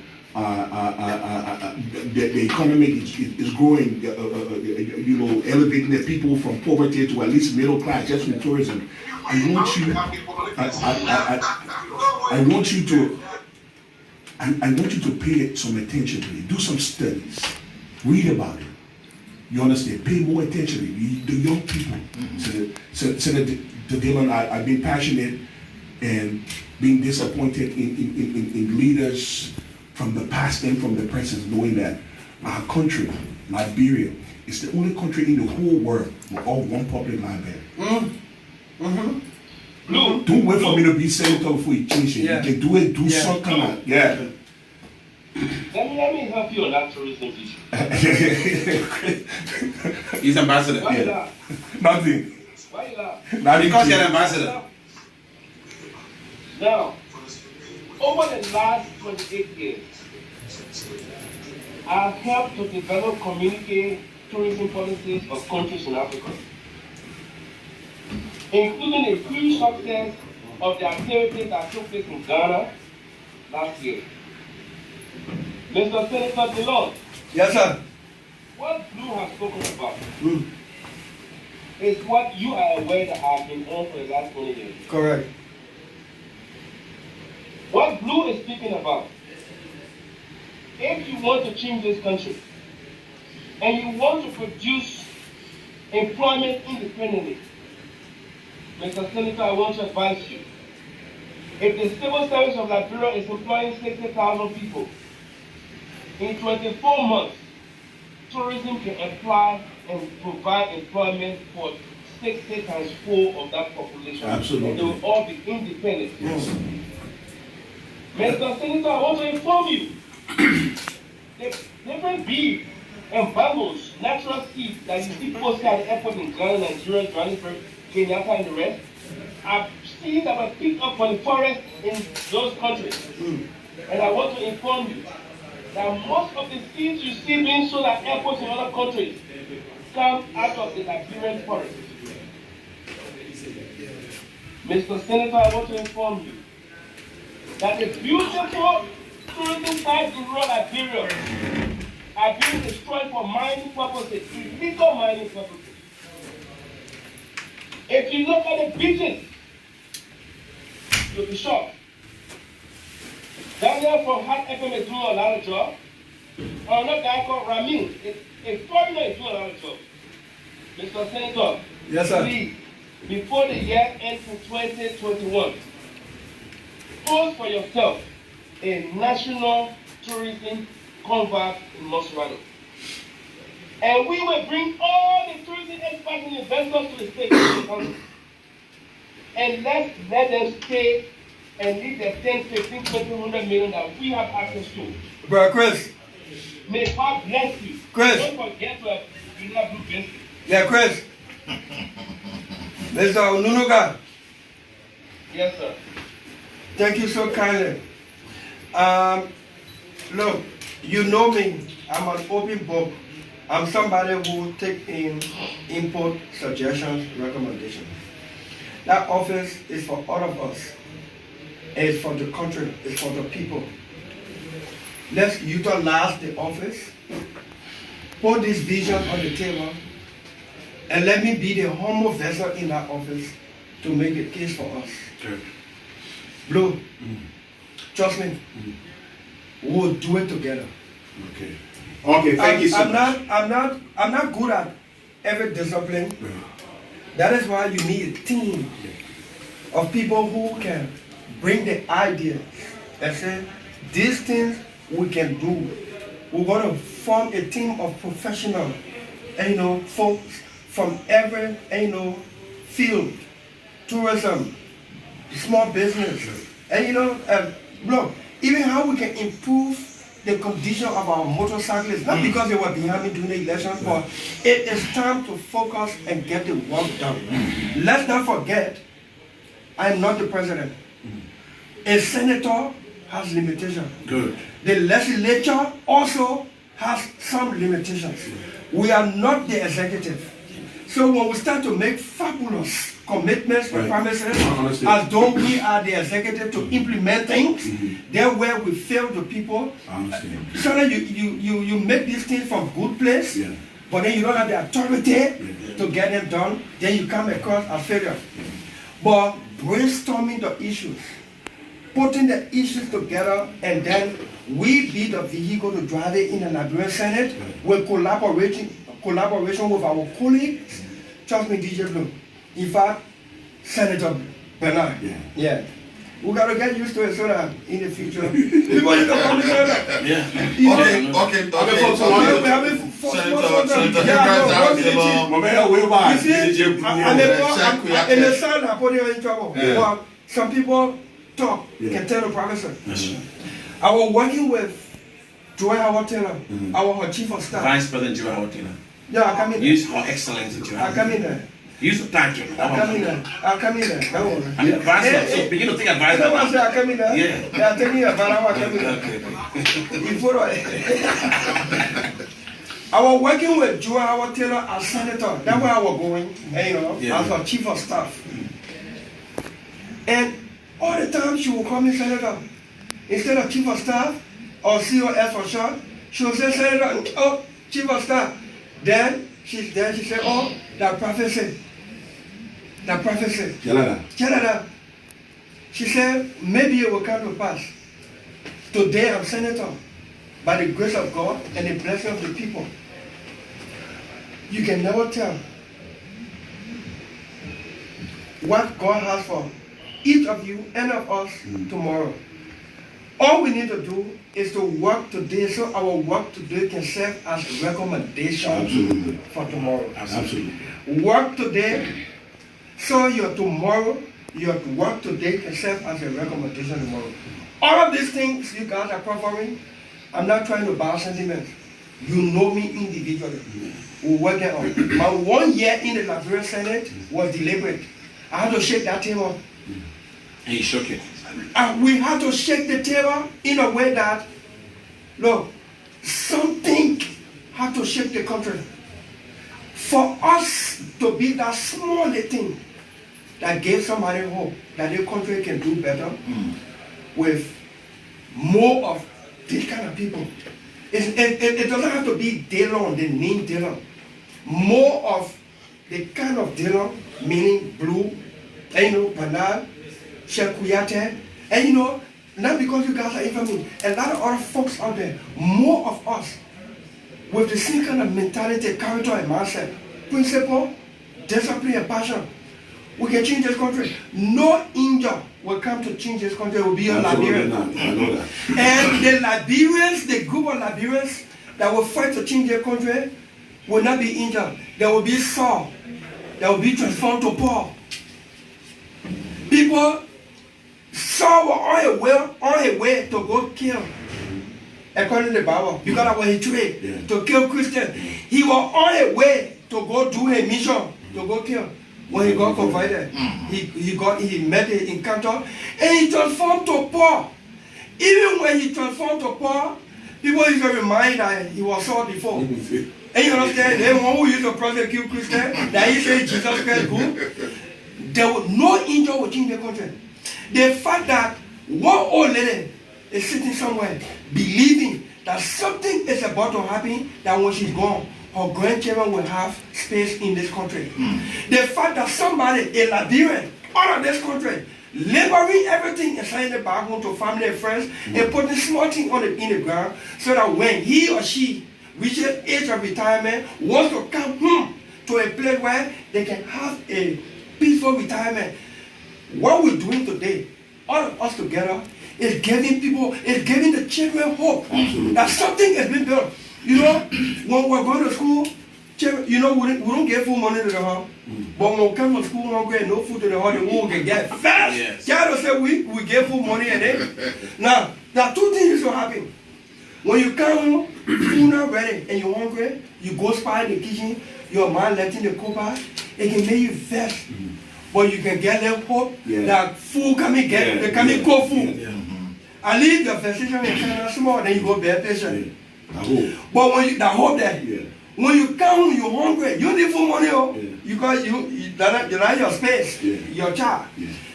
the economy is growing, you know, elevating the people from poverty to at least middle class just with tourism. I want you to pay some attention to it. Do some studies. Read about it. You understand? Pay more attention to it. The young people. Senator Dillon, I've been passionate and being disappointed in leaders from the past and from the present, knowing that our country, Liberia, is the only country in the whole world with all one public library. Don't wait for me to be senator before you change it. You can do it, do some kind of, Let me help you on that tourism issue. He's ambassador. Why you laugh? Nothing. Why you laugh? Because you're an ambassador. Now, over the last 28 years, I've helped to develop community tourism policies of countries in Africa, including a huge success of the activities that took place in Ghana last year. Mr. Senator Dillon, Yes, sir. what Blue has spoken about is what you are aware that I've been on for the last 20 years. Correct. What Blue is speaking about, if you want to change this country and you want to produce employment independently, Mr. Senator, I want to advise you. If the civil service of Liberia is employing 60,000 people, in 24 months, tourism can apply and provide employment for 60 times 4 of that population. Absolutely. And they will all be independent. Yes. Mr. Senator, I want to inform you the different beef and bubbles, natural seeds that you see posted at the airport in Ghana, Nigeria, Johannesburg, Kenyatta, and the rest, are seeds that were picked up from the forest in those countries. And I want to inform you that most of the seeds you see being sold at airports in other countries come out of the Liberian forest. Mr. Senator, I want to inform you that the beautiful tourism sites in rural Liberia are being destroyed for mining purposes, illegal mining purposes. If you look at the beaches, you'll be shocked. Daniel from Hot FM is doing a lot of job. Another guy called Ramin, a foreigner, is doing a lot of job. Mr. Senator, Yes, sir. please, before the year ends in 2021, post for yourself a national tourism convert in Mosrado. And we will bring all the tourism experts and investors to the state of the country. And let's let them stay and leave the 10, 15, 20, 100 million that we have access to. Brother Chris. May God bless you. Chris. Don't forget to have blue business. Yeah, Chris. Mr. Onunuga. Yes, sir. Thank you so kindly. Look, you know me. I'm an open book. I'm somebody who take in input, suggestions, recommendations. That office is for all of us. It's for the country. It's for the people. Let's utilize the office. Put this vision on the table. And let me be the humble vessel in that office to make the case for us. Okay. Blue, trust me, we'll do it together. Okay. Okay, thank you so I'm much. I'm not good at every discipline. That is why you need a team of people who can bring the ideas and say, these things we can do. We're going to form a team of professionals, folks from every, field, tourism, small business, and look, even how we can improve the condition of our motorcyclists, not because they were behind me during the election, but it is time to focus and get the work done. Let's not forget, I'm not the president. A senator has limitations. Good. The legislature also has some limitations. We are not the executive. So when we start to make fabulous commitments and promises, as though we are the executive to implement things, then where we fail the people. I understand. So that you make these things from good place, but then you don't have the authority to get them done, then you come across as failure. But brainstorming the issues, putting the issues together, and then we be the vehicle to drive it in the Liberian Senate with collaboration with our colleagues. Trust me, DJ Blue. In fact, Senator Bernard. Yeah. We got to get used to it so that in the future, people need to come together. Okay. Senator I put you in trouble. But some people talk, can tell the promises. I was working with Joy Howard Taylor, our chief of staff. Vice President Joy Howard Taylor. Yeah, I come in. Use her excellency Joy. I come in there. Use the title. I come in there. Don't worry. I'm the advisor, so begin to take advice. I say I come in there. Yeah. Tell me about how I come in there. You follow it. I was working with Joy Howard Taylor as senator. That's where I was going, as her chief of staff. And all the time she would call me senator. Instead of chief of staff or COS for short, she would say senator, oh, chief of staff. Then she said, oh, that prophecy. Canada. She said, maybe it will come to pass. Today I'm senator by the grace of God and the blessing of the people. You can never tell what God has for each of you and of us tomorrow. All we need to do is to work today so our work today can serve as a recommendation for tomorrow. Absolutely. Work today so your work today can serve as a recommendation tomorrow. All of these things you guys are performing, I'm not trying to buy sentiments. You know me individually. We're working on. My 1 year in the Liberian Senate was deliberate. I had to shake that table. And he shook it. And we had to shake the table in a way that, look, something had to shake the country. For us to be that small thing that gave somebody hope that the country can do better with more of these kind of people. It doesn't have to be Dillon, the name Dillon. More of the kind of Dillon, meaning blue, and Panal, Shekuyate, and not because you guys are even me, a lot of other folks out there, more of us, with the same kind of mentality, character, and mindset, principle, discipline, and passion, we can change this country. No India will come to change this country. It will be a Liberian. I know that. And the Liberians, the group of Liberians that will fight to change their country, will not be India. There will be Saul. There will be transformed to Paul. People, Saul was on his way to go kill. According to the Bible, because that was his trade, to kill Christians. He was on his way to go do a mission, to go kill. When he got converted, he met the encounter, and he transformed to Paul. Even when he transformed to Paul, people used to remind that he was Saul before. And you understand, the one who used to prosecute Christians, that he said Jesus Christ good. There was no angel would change the country. The fact that one old lady is sitting somewhere believing that something is about to happen, that when she's gone, her grandchildren will have space in this country. The fact that somebody, a Liberian, out of this country, laboring everything and sending it back home to family and friends, and putting small things in the ground, so that when he or she reaches age of retirement, wants to come home to a place where they can have a peaceful retirement. What we're doing today, all of us together, is giving people, is giving the children hope that something has been built. When we're going to school, we don't get food money to the house. But when we come to school, we don't get no food to the house, and we can get fast. Yes. God say we get food money and then. Now, there are two things that will happen. When you come home, food not ready, and you're hungry, you go spy in the kitchen, your man letting the cook out, it can make you fast. But you can get them hope that food coming they come in cold food. I leave the vegetation in China small, then you go bare patient. But when you hope that when you come home, you're hungry, you need food money, because you like your space, your child.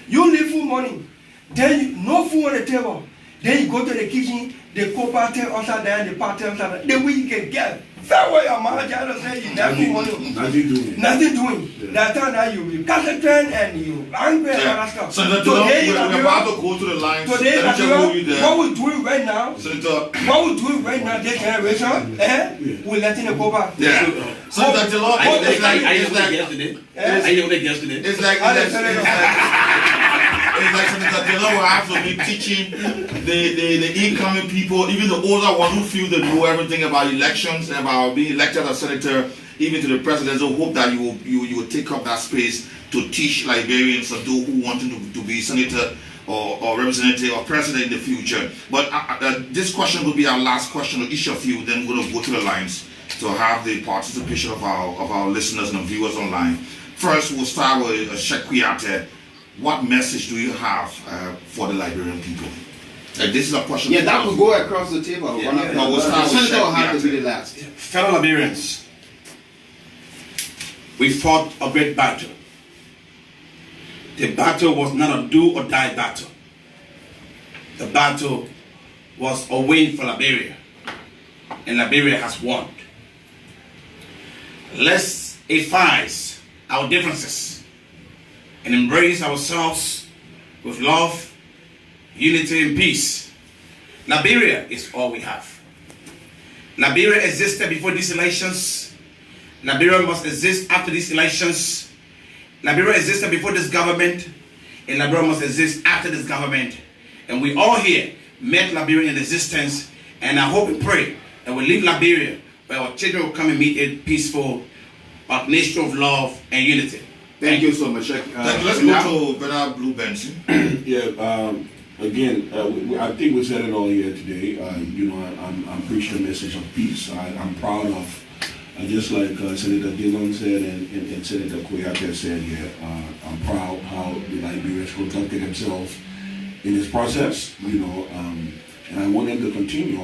You need food money. Then no food on the table. Then you go to the kitchen, the cook party upside down, the party upside down. Then we can get that way your manager say you never money. Nothing doing. That time that you concentrate and you angry and all that stuff. So today we're about to go to the lines. Today, what we're doing right now, this generation, we're letting it go back. So that the Lord Are you going to yesterday? it's like Senator Dillon will have to be teaching the incoming people, even the older ones who feel they know everything about elections and about being elected as senator, even to the president. So hope that you will take up that space to teach Liberians and those who want to be senator or representative or president in the future. But this question will be our last question to each of you. Then we're going to go to the lines to have the participation of our listeners and viewers online. First, we'll start with Shekuyate. What message do you have for the Liberian people? This is a question. Yeah, that will go across the table. We'll start with Senator will have to Shekuyate. be the last. Fellow Liberians, we fought a great battle. The battle was not a do or die battle. The battle was a win for Liberia, and Liberia has won. Let's efface our differences and embrace ourselves with love, unity, and peace. Liberia is all we have. Liberia existed before these elections. Liberia must exist after these elections. Liberia existed before this government, and Liberia must exist after this government. And we all here met Liberia in existence, and I hope and pray that we leave Liberia where our children will come and meet a peaceful, a nation of love and unity. Thank you so much. Let's go to Brother Blue Benson. again, I think we said it all here today. I'm preaching a message of peace. I'm proud of, just like Senator Dillon said and Senator Kool FM said here, I'm proud how the Liberians conducted themselves in this process, and I want them to continue.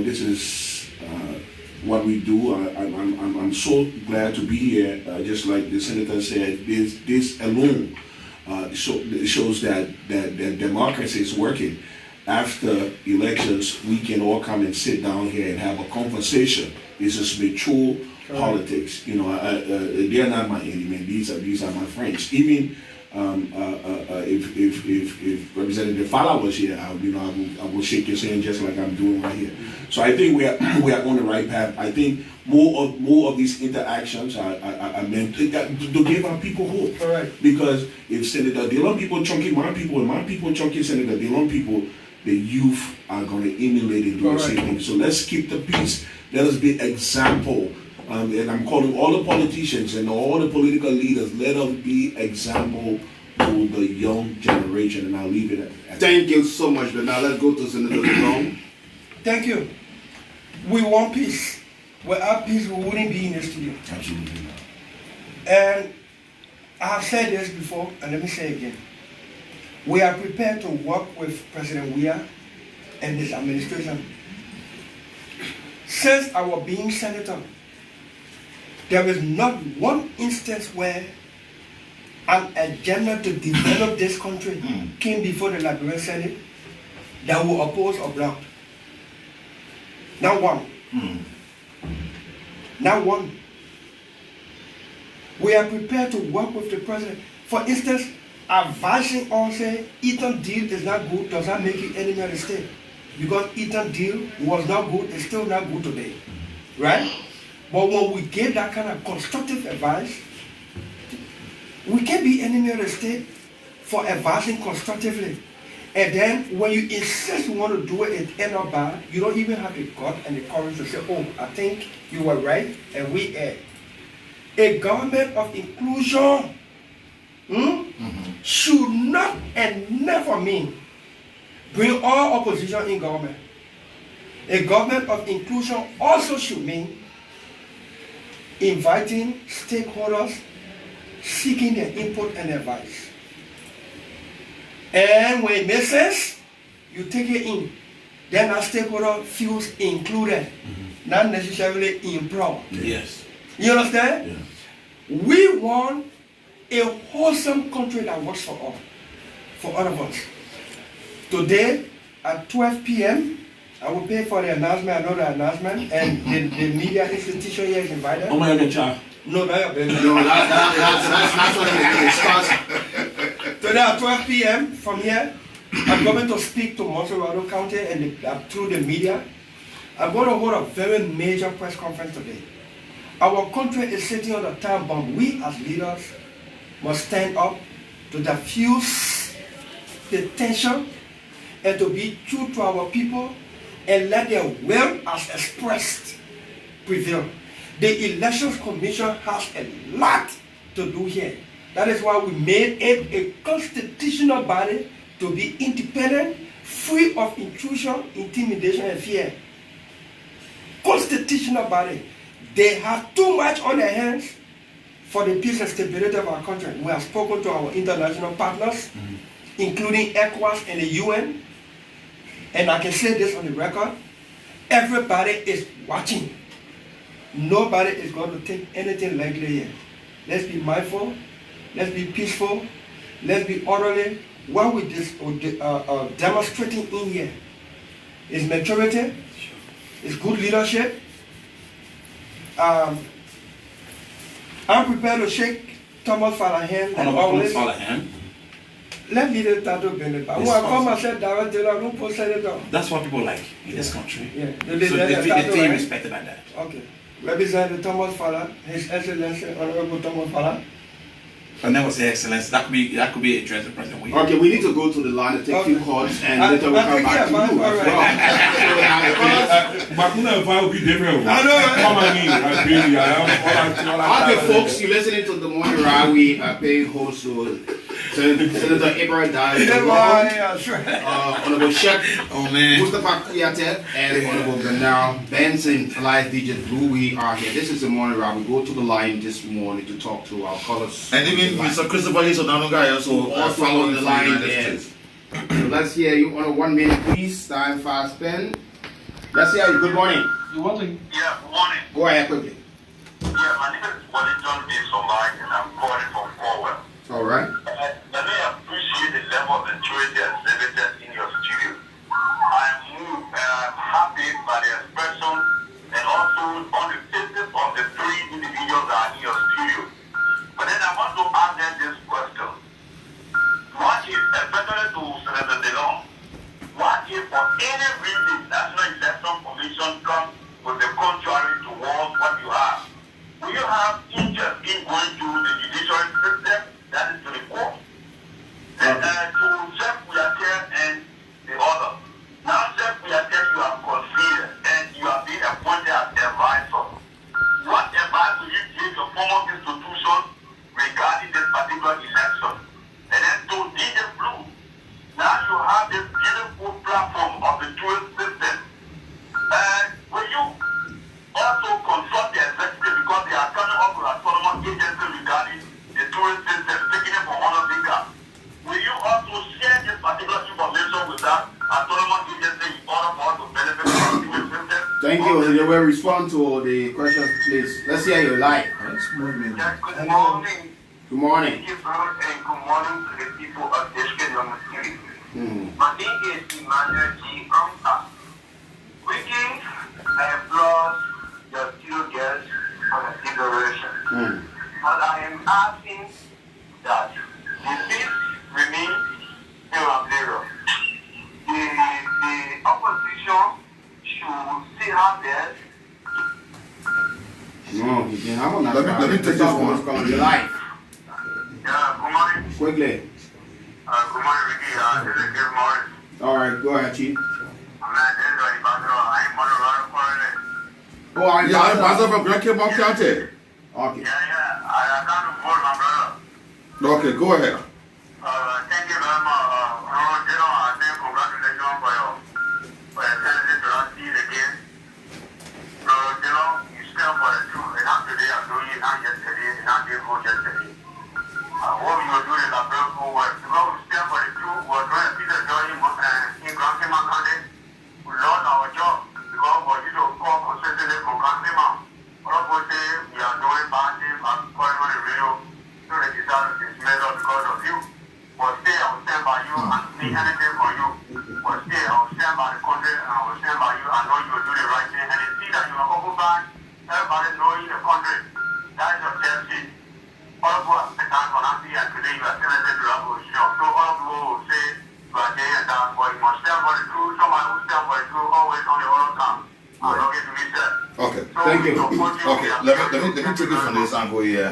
This is what we do. I'm so glad to be here. Just like the senator said, this alone shows that democracy is working. After elections, we can all come and sit down here and have a conversation. This is mature politics. They're not my enemy. These are my friends. Even if Representative Fala was here, I will shake his hand just like I'm doing right here. So I think we are on the right path. I think more of these interactions are meant to give our people hope. Correct. Because if Senator Dillon people chunky my people, and my people chunky Senator Dillon people, the youth are going to emulate and do the same thing. So let's keep the peace. Let us be example. And I'm calling all the politicians and all the political leaders, let us be example to the young generation. And I'll leave it at that. Thank you so much. But now let's go to Senator Dillon. Thank you. We want peace. Without peace, we wouldn't be in the studio. Absolutely not. And I have said this before, and let me say it again. We are prepared to work with President Weah and his administration. Since our being senator, there is not one instance where an agenda to develop this country came before the Liberian Senate that will oppose or block. Not one. Not one. We are prepared to work with the president. For instance, advising or say Eton deal is not good does not make it enemy of the state. Because Eton deal was not good, it's still not good today. Right? But when we give that kind of constructive advice, we can be enemy of the state for advising constructively. And then when you insist you want to do it, it ends up bad, you don't even have the gut and the courage to say, oh, I think you were right and we erred. A government of inclusion should not and never mean bring all opposition in government. A government of inclusion also should mean inviting stakeholders, seeking their input and advice. And when it makes sense, you take it in. Then that stakeholder feels included, not necessarily improved. Yes. You understand? Yeah. We want a wholesome country that works for all of us. Today at 12 p.m., I will pay for the announcement, another announcement, and the media institution here is invited. Oh my God, No, that's That's what it starts. Today at 12 p.m. from here, I'm going to speak to Monterey County and through the media. I'm going to hold a very major press conference today. Our country is sitting on a time bomb. We as leaders must stand up to diffuse the tension and to be true to our people and let their will as expressed prevail. The Elections Commission has a lot to do here. That is why we made it a constitutional body to be independent, free of intrusion, intimidation, and fear. Constitutional body. They have too much on their hands for the peace and stability of our country. We have spoken to our international partners, including ECOWAS and the UN. And I can say this on the record, everybody is watching. Nobody is going to take anything lightly here. Let's be mindful, let's be peaceful, let's be orderly. What we demonstrating in here is maturity, is good leadership. I'm prepared to shake Thomas Fala's hand and always. Let me do that. When I call myself Darius Dillon, I don't post it. That's what people like in this country. Yeah. So they feel respected by that. Okay. Representative Thomas Fala, His Excellency Honorable Thomas Fala, Her name was Your Excellency. That could be addressed to President William. Okay, we need to go to the line and take a few calls, and later we'll come back to you as well. Bakuna Vai will be different. I know. Come on in. Okay, folks, you're listening to the morning ride. We are paying host to Senator Abe Darius Dillon, Honorable Sheikh Mustafa Kuyate, and Honorable Bernal Benson, Elias DJ Blue. We are here. This is the morning ride. We go to the line this morning to talk to our callers. And even Mr. Christopher Isonanunga also Follow the line there. there. So let's hear you on a 1 minute, please. Time fast spend. Let's hear you. Good morning. Good morning. Yeah, good morning. Go ahead quickly. Yeah, my name is Wellington D. Somai, and I'm calling from Forward. All right. Let me appreciate the level of maturity exhibited in your studio. I'm moved and I'm happy by the expression and also on the faces of the three individuals that are in your studio. But then I want to ask them this question. What if, especially to Senator Dillon, what if for any reason National Election Commission comes with the contrary towards what you have? Will you have interest in going to the judiciary system, that is to the court, and to Chef Kuyate and the other? Now Chef Kuyate, you have conceded and you have been appointed as advisor. What advice will you give your former institution regarding this particular election? And then to DJ Blue, now you have this beautiful platform of the tourist system. Will you also consult the executive because they are coming up with autonomous agency regarding the tourist system, taking it from one of the cars? Will you also share this particular information with that autonomous agency in order for us to benefit from the tourist system? Thank you. You will respond to the questions, please. Let's hear you live. Yes, good morning. Good morning. Thank you, bro, and good morning to the people of this kingdom of Spirit. My name is Emmanuel G. Amta. Greetings, I applaud your two guests for the liberation. But I am asking that the peace remains irregular. The opposition should see her best. No, you can have one. Let me take this one. You're live. Yeah, good morning. Quickly. Good morning, Ricky. Good morning. All right, go ahead, Chief. I'm Oh, I'm Yeah, I'm Pastor from Grand Cape County. Okay. I can't afford my brother. Okay, go ahead. Thank you very much. I say congratulations for your tendency to not see it again. You stand for the truth. And not today, I'm doing it, not yesterday, and not day before yesterday. I hope you will do it like very good work. Because we stand for the truth, we're doing a piece of joy in Grand Cape County. We lost our job because for you to call consistently from Grand Cape County. All of us say we are doing bad things, I'm calling on the radio, so they decided to dismiss us because of you. But still, I will stand by you and need anything for you. But still, I will stand by the country and I will stand by you. I know you will do the right thing. And it's see that you are open back, everybody knowing the country. That is your test sheet. All of us at the time for Nancy and today you are senated to have a show. So all of you will say you are there and that, but you must stand for the truth. Somebody who stand for the truth always on the other time. I'm not going to be said. Okay, So thank you. okay. Let me take it from this angle here.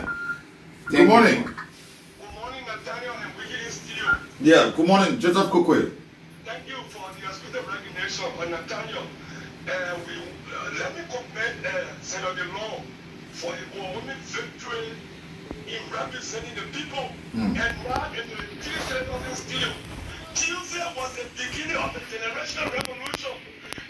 Good morning. Good morning, Nathaniel and Wiggly Studio. Yeah, good morning, Joseph Kokwe. Thank you for the exclusive recognition on Nathaniel. Let me commend Senator Law for a woman victory in representing the people. And now in the Tuesday of the steel. Tuesday was the beginning of the generational revolution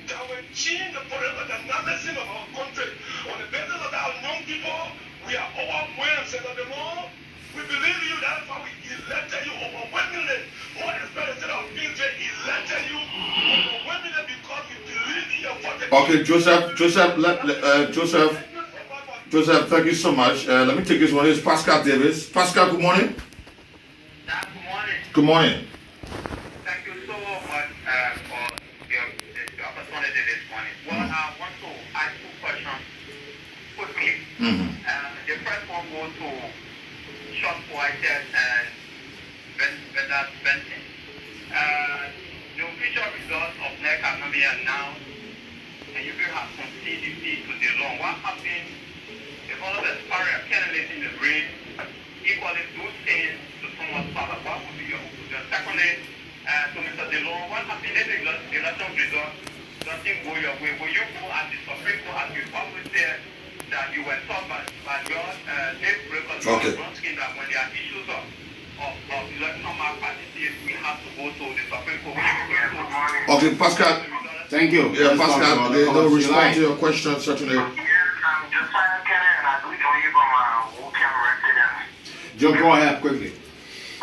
that will change the forever dynamics of our country. On the basis of our young people, we are overwhelmed, Senator Law. We believe you, that's why we elected you overwhelmingly. More especially of Israel elected you overwhelmingly because we believe in your fortitude. Okay, Joseph, thank you so much. Let me take this one. It's Pascal Davis. Pascal, good morning. Good morning. Good morning. Thank you so much for your opportunity this morning. Well, I want to ask two questions quickly. The first one goes to Short Whitehead and Bernard Benson. The official results of NEC have not been announced, and you will have some CDC to the law. What happened if all of the barrier candidates in the race equally do say Okay. Once again, that when there are issues of electoral malpractice, we have to go to the Supreme Court. Okay, Pascal. Thank you. Yeah, Let's talk Pascal, about they the will colors you respond like. to your question certainly. Yes, I'm just trying to get it, and I do it only from Kool FM residence. Joe, go ahead quickly.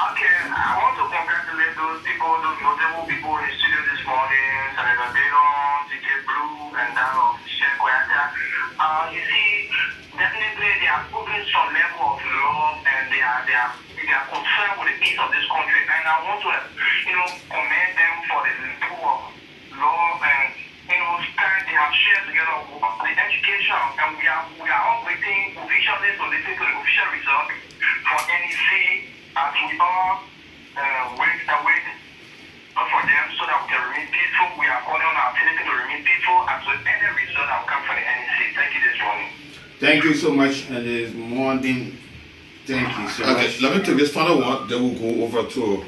Okay, I want to congratulate those people, those notable people in the studio this morning, Senator Dillon, DJ Blue, and that of Sheikh Koyata. You see, definitely they are proving some level of love, and they are concerned with the peace of this country. And I want to, commend them for the level of love and time they have shared together with the education. And we are all waiting officially to listen to the official result for NEC. As we all wait for them so that we can remain peaceful. We are calling on our citizens to remain peaceful and to any result that will come from the NEC. Thank you this morning. Thank you so much. And this morning, thank you so Okay, much. let me take this final one, then we'll go over to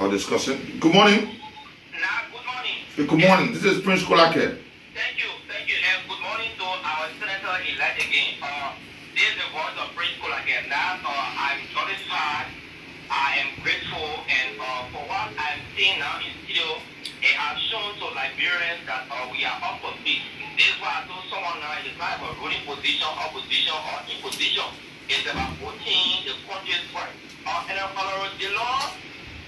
our discussion. Good morning. Good morning. Good morning. This is Prince Kool FM. Thank you, and good morning to our senator-elect again. This is the voice of Prince Kool FM. Now, I'm satisfied. I am grateful, and for what I'm seeing now in studio, it has shown to Liberians that we are up for peace. This is why I told someone now, it's not about ruling position, opposition, or imposition. It's about putting the country's right. And Honorable Dillon,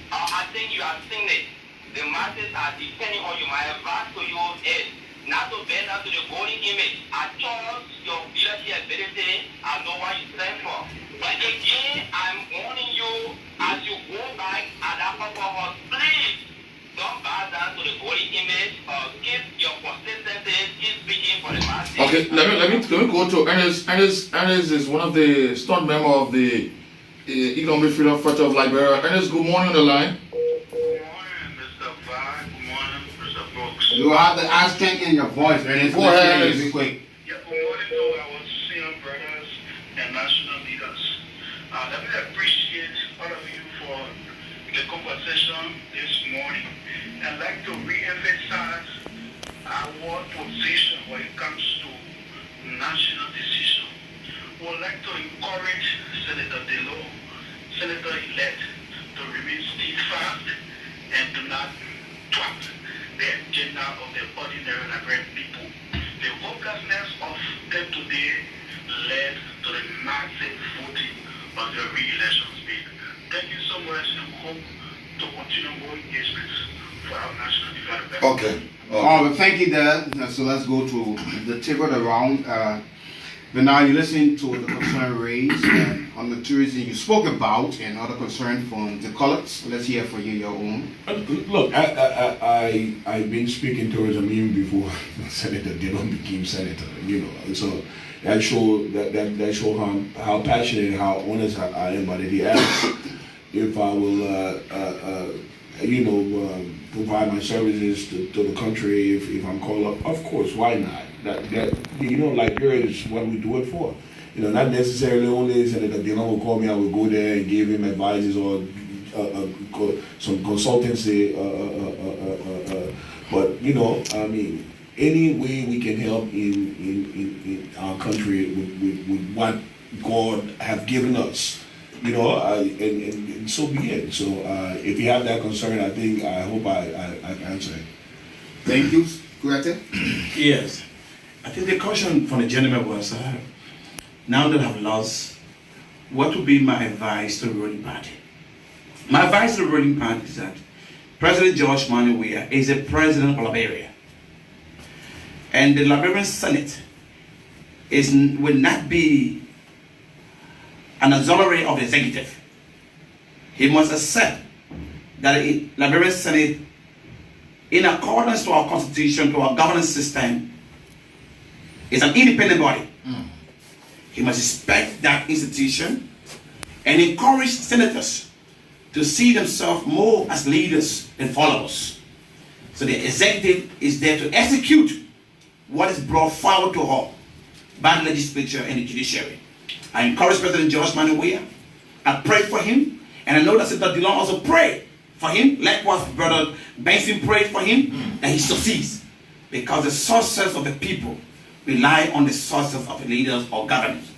I think you have seen it. The masses are depending on you. My advice to you is not to bend down to the golden image. I trust your leadership ability. I know what you stand for. But again, I'm warning you as you go back at that purpose, please don't bow down to the golden image. Keep your consistency. Keep speaking for the masses. Okay, let me go to Ernest. Ernest is one of the stunt members of the Economic Freedom Front of Liberia. Ernest, good morning on the line. Good morning, Mr. Vine. Good morning, Mr. Brooks. You have the accent in your voice, Ernest. Go Let's ahead. hear you real quick. Yeah, good morning to our senior brothers and national leaders. Let me appreciate all of you for the conversation this morning. I'd like to re-emphasize our position when it comes to national decision. We would like to encourage Senator Dillon, Senator-elect, to remain steadfast and do not thwart the agenda of the ordinary Liberian people. The hopelessness of them today led to the massive voting of the re-election bid. Thank you so much, and hope to continue more engagements for our national development. Okay. Oh, well, thank you there. So let's go to the table around. But now you listen to the concern raised on the tourism you spoke about and other concern from the colleagues. Let's hear from you your own. Look, I've been speaking tourism even before Senator Dillon became senator. So that show how passionate and how honest I am. But if he asks if I will, provide my services to the country if I'm called up, of course, why not? Liberia is what we do it for. Not necessarily only Senator Dillon will call me, I will go there and give him advices or some consultancy. But any way we can help in our country with what God have given us, and so be it. So if you have that concern, I hope I answer it. Thank you. Kuate? Yes. I think the question from the gentleman was, now that I've lost, what would be my advice to the ruling party? My advice to the ruling party is that President George Manneh Weah is the president of Liberia. And the Liberian Senate will not be an auxiliary of the executive. He must accept that the Liberian Senate, in accordance to our constitution, to our governance system, is an independent body. He must respect that institution and encourage senators to see themselves more as leaders than followers. So the executive is there to execute what is brought forward to her by the legislature and the judiciary. I encourage President George Manneh Weah. I pray for him, and I know that Senator Dillon also prayed for him. Likewise, Brother Benson prayed for him that he succeeds, because the success of the people rely on the sources of the leaders or governors.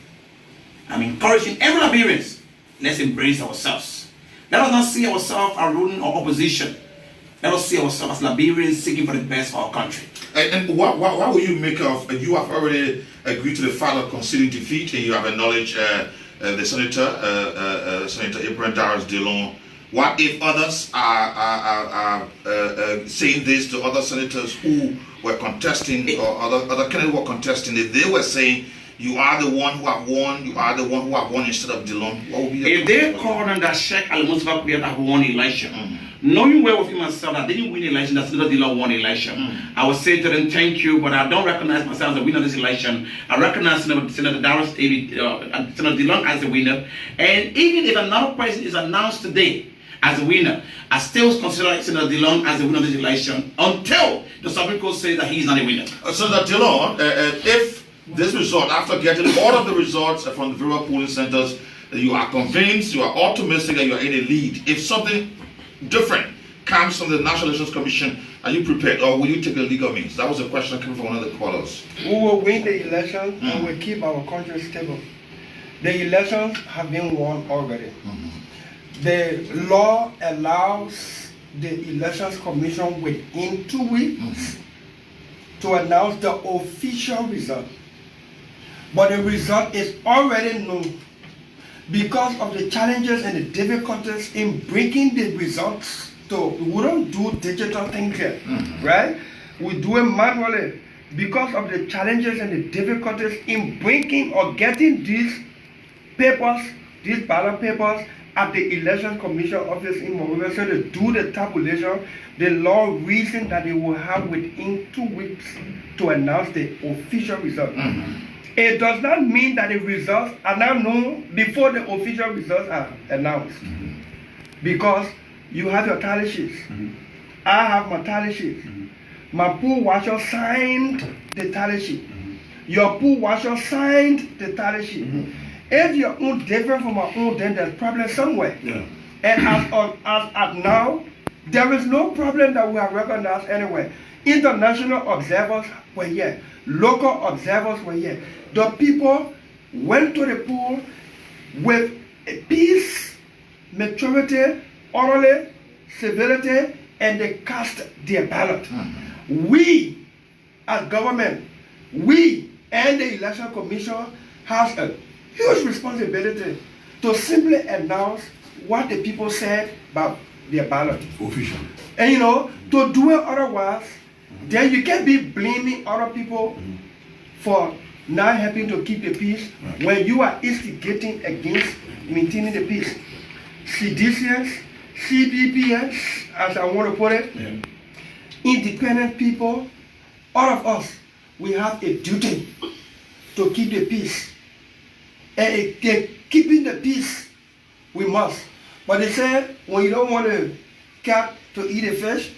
I'm encouraging every Liberians, let's embrace ourselves. Let us not see ourselves as ruling or opposition. Let us see ourselves as Liberians seeking for the best for our country. And what will you make of, you have already agreed to the fact of conceding defeat, and you have acknowledged the Senator Abe Darius Dillon. What if others are saying this to other senators who were contesting, or other candidates were contesting, if they were saying, you are the one who have won, you are the one who have won instead of Dillon, what would be if they call on that Sheikh Al-Mustafa have won election, knowing well within myself that they didn't win election, that Senator Dillon won election, I would say to them, thank you, but I don't recognize myself as the winner of this election. I recognize Senator Darius Senator Dillon as the winner. And even if another person is announced today as a winner, I still consider Senator Dillon as the winner of this election until the Supreme Court says that he is not a winner. Senator Dillon, if this result, after getting all of the results from the various polling centers, you are convinced, you are optimistic that you are in a lead. If something different comes from the National Elections Commission, are you prepared, or will you take the legal means? That was a question coming from one of the callers. We will win the election and we'll keep our country stable. The elections have been won already. The law allows the Elections Commission within 2 weeks to announce the official result. But the result is already known because of the challenges and the difficulties in bringing the results to. We don't do digital things here, right? We do it manually because of the challenges and the difficulties in bringing or getting these papers, these ballot papers, at the Election Commission office in Monrovia, so to do the tabulation. The law reason that they will have within 2 weeks to announce the official result. It does not mean that the results are now known before the official results are announced. Because you have your tally sheets. I have my tally sheets. My pool washer signed the tally sheet. Your pool washer signed the tally sheet. If your own different from my own, then there's problem somewhere. And as now, there is no problem that we have recognized anywhere. International observers were here. Local observers were here. The people went to the pool with a peace, maturity, orderly, civility, and they cast their ballot. We, as government, we and the Election Commission has a huge responsibility to simply announce what the people said about their ballot. Official. And to do it otherwise, then you can't be blaming other people for not helping to keep the peace when you are instigating against maintaining the peace. Seditious, CPPS, as I want to put it, independent people, all of us, we have a duty to keep the peace. And keeping the peace, we must. But they said, when you don't want a cat to eat a fish,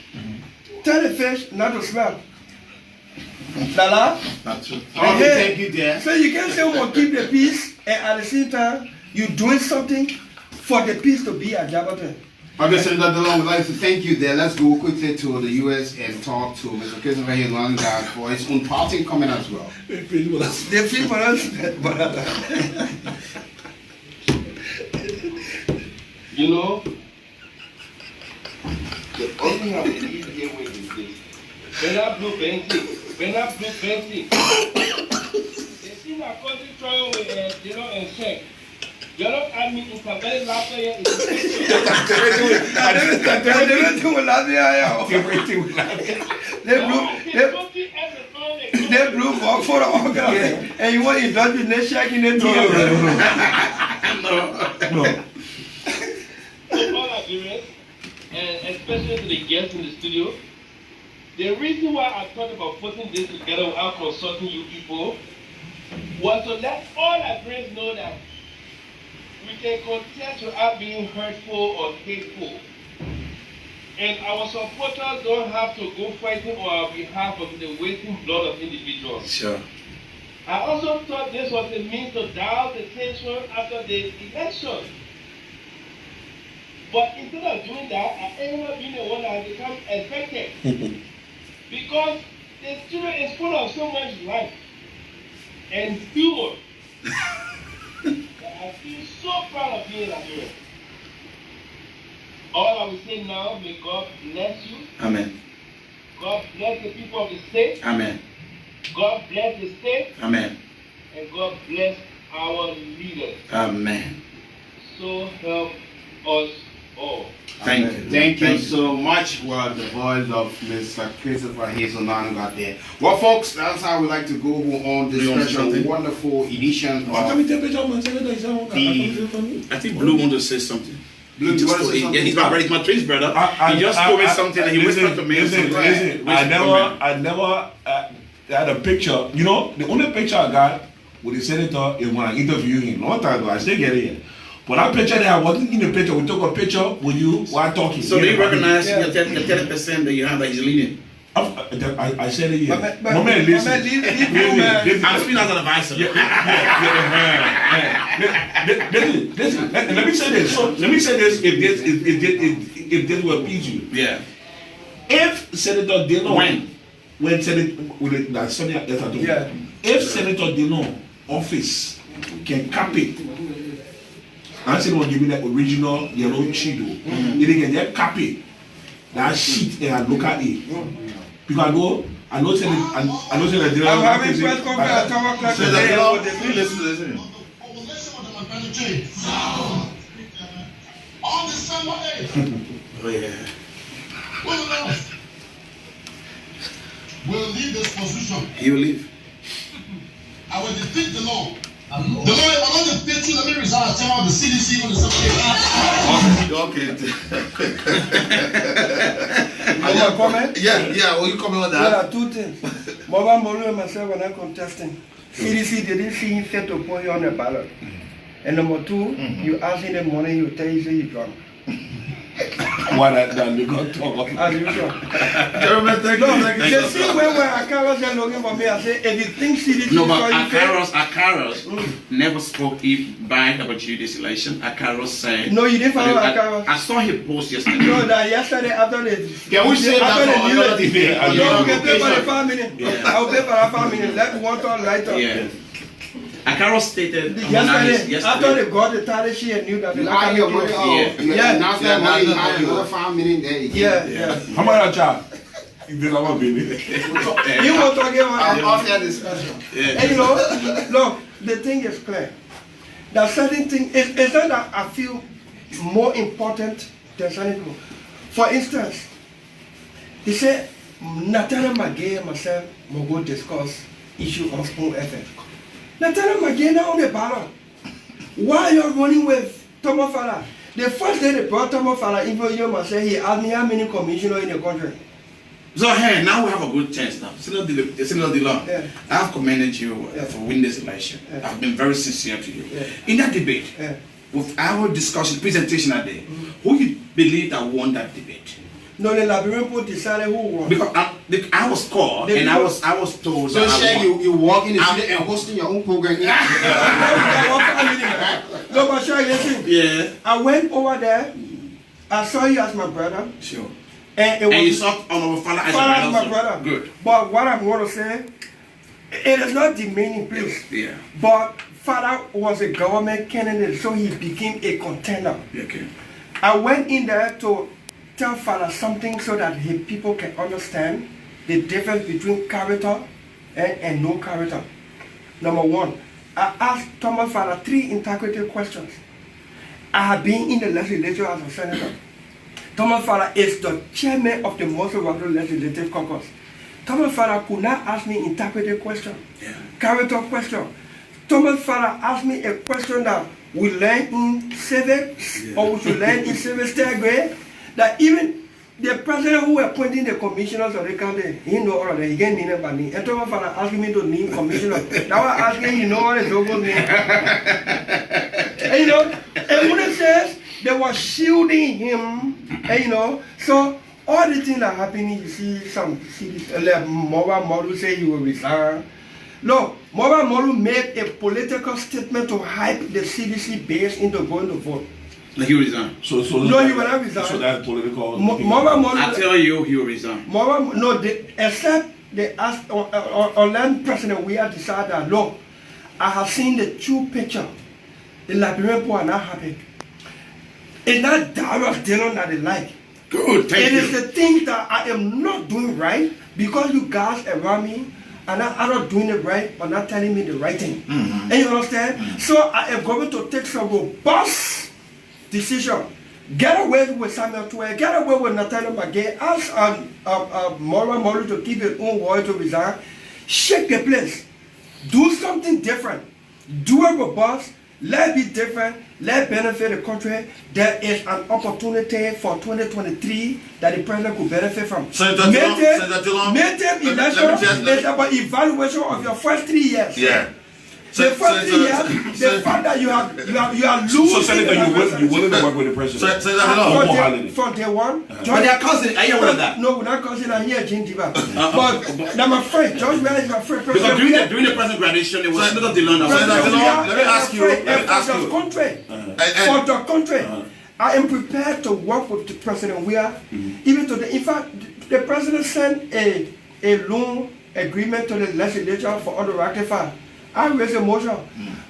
tell the fish not to smell. Lala? That's true. Thank you, dear. So you can't say we want to keep the peace, and at the same time, you're doing something for the peace to be at Jabberton. Okay, Senator Dillon, we'd like to thank you there. Let's go quickly to the U.S. and talk to Mr. Christopher Hilonga for his own parting comment as well. They feel for us, but the only of the easier way is this. When I blue painting, they see my country trying with and check. Europe Army intervened last year in they blew for the organ. And you want to indulge in this shaking it? No. To all Liberians, and especially to the guests in the studio, the reason why I thought about putting this together without consulting you people was to let all Liberians know that we can contest without being hurtful or hateful. And our supporters don't have to go fighting on our behalf of the wasting blood of individuals. Sure. I also thought this was a means to douse the tension after the election. But instead of doing that, I ended up being the one that has become infected. Because the studio is full of so much life and humor. I feel so proud of you in Liberia. All I will say now, may God bless you. Amen. God bless the people of the state. Amen. God bless the state. Amen. And God bless our leaders. Amen. So help us all. Thank you. Thank you so much. Well, the voice of Mr. Christopher Hazelman got there. Well, folks, that's how we like to go on this special, wonderful edition of I think Blue wanted to say something. Blue. He just told- yeah, he's my brother, he's my twins brother. He just told me something and he whispered to me. Listen, I never had a picture. You know, the only picture I got with the senator is when I interviewed him. Long time ago, I still get it. But that picture there, I wasn't in the picture. We took a picture with you while talking. So do you recognize the 30% that you have that he's leading? I said it here. But Moment, listen. leave room, I'm speaking as an advisor. Listen. Let me say this. So, let me say this. If this will appease you, Yeah. if Senator Dillon, When? if Senator Dillon office can cap it, and say will give me that original yellow Chido, it can just cap it, that sheet and I look at it. Because I know Senator Dillon. I'm having press conference at 12 o'clock today. Listen. On December 8th, Oh yeah. we'll leave this position. He will leave. I will defeat the law. The law, if I don't defeat you, let me resign as chairman of the CDC on December 8th. Okay. Comment? Yeah. Will you comment on There that? are two things. Mobile Molu and myself were not contesting. CDC didn't see him fit to put you on the ballot. And number two, you ask him in the morning, you tell you say you drunk. Why that they got talk. As usual. Gentlemen, thank you. The same way when Akaros are looking for me, I say, if you think CDC No, is but going to Akaros never spoke bad about you this election. Akaros said. No, you didn't follow Akaros. I saw his post yesterday. No, that yesterday after the... Can we say that for another debate? No, we can pay for the 5 minutes. Yeah. I'll pay for that 5 minutes. Let one talk lighter. Yeah. Akaros stated Yesterday, after they got the title, she knew that the I hear money. Yeah. Now that money, another 5 minutes there. Yeah. How much that job? If this our baby. You want to talk about Off that discussion. And you know, look, the thing is clear. That certain thing, it's not that I feel more important than certain people. For instance, he said, Nathaniel McGay and myself will go discuss issue on Kool FM. Nathaniel McGay now on the ballot. Why are you running with Tomo Fala? The first day they brought Tomo Fala, even you myself, he asked me how many commissioners in the country. So hey, now we have a good chance now. Senator Dillon, Yeah. I have commended you Yeah. for winning this election. Yeah. I've been very sincere to you. Yeah. In that debate, Yeah. with our discussion, presentation that day, who you believe that won that debate? No, the Liberian people decided who won. Because I was called and I was told So, that I Shay, won. you walk in the city and hosting your own program. No, but sure, listen. Yeah, I went over there. I saw you as my brother. sure. And it And you was saw Honorable Fala as Fala as your my brother. brother. Good. But what I'm going to say, it is not demeaning, please. Yeah. But Father was a government candidate, so he became a contender. Okay. I went in there to tell Father something so that people can understand the difference between character and no character. Number one, I asked Thomas Father 3 integrity questions. I have been in the legislature as a senator. Thomas Father is the chairman of the Most Electoral Legislative Caucus. Thomas Father could not ask me integrity question, character question. Thomas Father asked me a question that we learn in civics or we should learn in civics third grade. That even the president who appointing the commissioners of the county, he know all of that. He can't name anybody. And Thomas Father asking me to name commissioner. Now I asking, you know what is over me. And you know, and when it says they were shielding him, and you know, so all the things that happening, you see like Mobile Model say he will resign. No, Mobile Model made a political statement to hype the CDC base into going to vote. Like he will resign. So No, he will not resign. So that's political. Mobile Model. I tell you, he will resign. No, except they asked on land president, we have decided that, look, I have seen the true picture. The Liberian people are not happy. It's not Darius Dillon that they like. Good, thank you. It is the thing that I am not doing right because you guys around me are not doing it right or not telling me the right thing. And you understand? So I am going to take some robust decision. Get away with Samuel Tuwe, get away with Nathaniel McGay, ask Mora to keep his own word to resign. Shake the place. Do something different. Do it robust. Let it be different. Let it benefit the country. There is an opportunity for 2023 that the president could benefit from. Senator Dillon, Election is about evaluation of your first 3 years. Yeah. The first 3 years, the fact that you are losing. So, Senator, you willing to work with the president? From day one. But they are cousin. Are you aware of that? No, we're not cousin. I'm here, Jinjiba. But now my friend, George Weah is my friend. Because during the president graduation, it was Senator Dillon. Let me ask you. For the country, I am prepared to work with the President Weah. Even to in fact, the president sent a loan agreement to the legislature for us to ratify. I raised a motion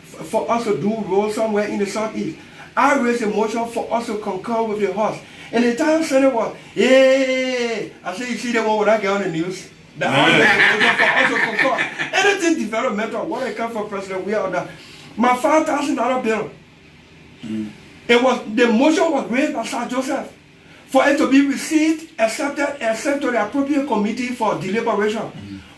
for us to do roads somewhere in the southeast. I raised a motion for us to concur with the House. And the entire Senate was, yeah. I said, you see the one when I get on the news? The House for us to concur. Anything developmental, what I come from President Weah or that. My $5,000 bill. It was the motion was raised by Sir Joseph for it to be received, accepted, and sent to the appropriate committee for deliberation.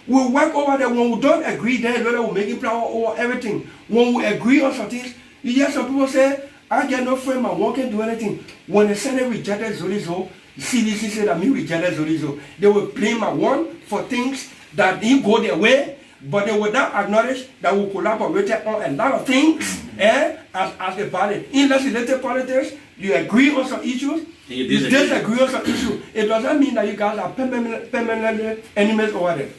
We'll work over there. When we don't agree, then we're making power over everything. When we agree on some things, you hear some people say, I get no frame, my one can do anything. When the Senate rejected Zolizo, CDC said that me rejected Zolizo. They will blame my one for things that didn't go their way, but they would not acknowledge that we collaborated on a lot of things as a body. In legislative politics, you agree on some issues, you disagree on some issues. It doesn't mean that you guys are permanently enemies over there.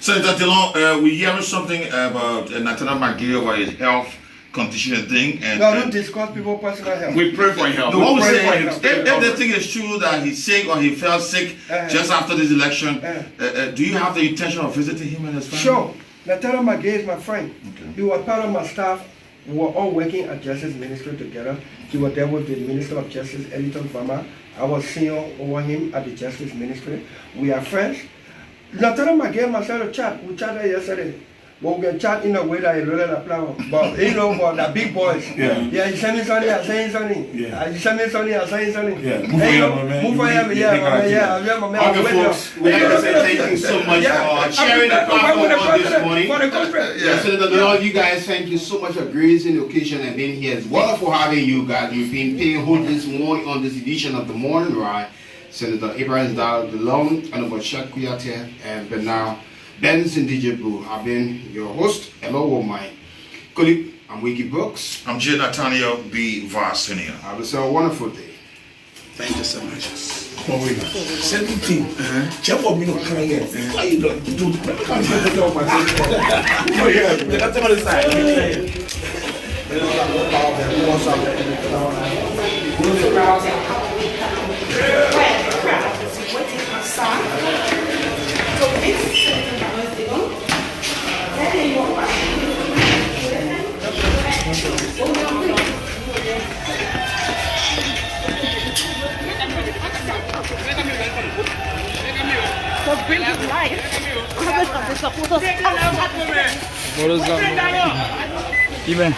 Senator Dillon, we're hearing something about Nathaniel McGay about his health condition thing. And, no, don't discuss people's personal health. We pray for health. No, what we're saying, if the thing is true that he's sick or he fell sick just after this election, do you have the intention of visiting him and his family? Sure. Nathaniel McGay is my friend. Okay. He was part of my staff. We were all working at Justice Ministry together. He was there with the Minister of Justice, Eliton Farmer. I was senior over him at the Justice Ministry. We are friends. Nathaniel McGay and myself chat. We chatted yesterday. But we can chat in a way that is really applaud. But you know, but the big boys. Yeah, you send me something, I say something. Yeah. You send me something, I say something. Yeah. Move for him, folks, we like to say thank you so much for sharing the platform on this morning. For the country. Yeah. Senator Dillon, you guys, thank you so much for gracing the occasion and being here. It's wonderful having you guys. You've been paying hold this morning on this edition of the Morning Ride. Senator Abe Darius Dillon, Honorable Chuck Kuyate, and Bernard Benson DJ Blue. I've been your host. Hello, with my colleague. I'm Wiki Brooks. I'm J. Nathaniel B. Vars Senior. I will say a wonderful day. Thank you so much. 17. Check for me no crying. Why you don't do that? Even.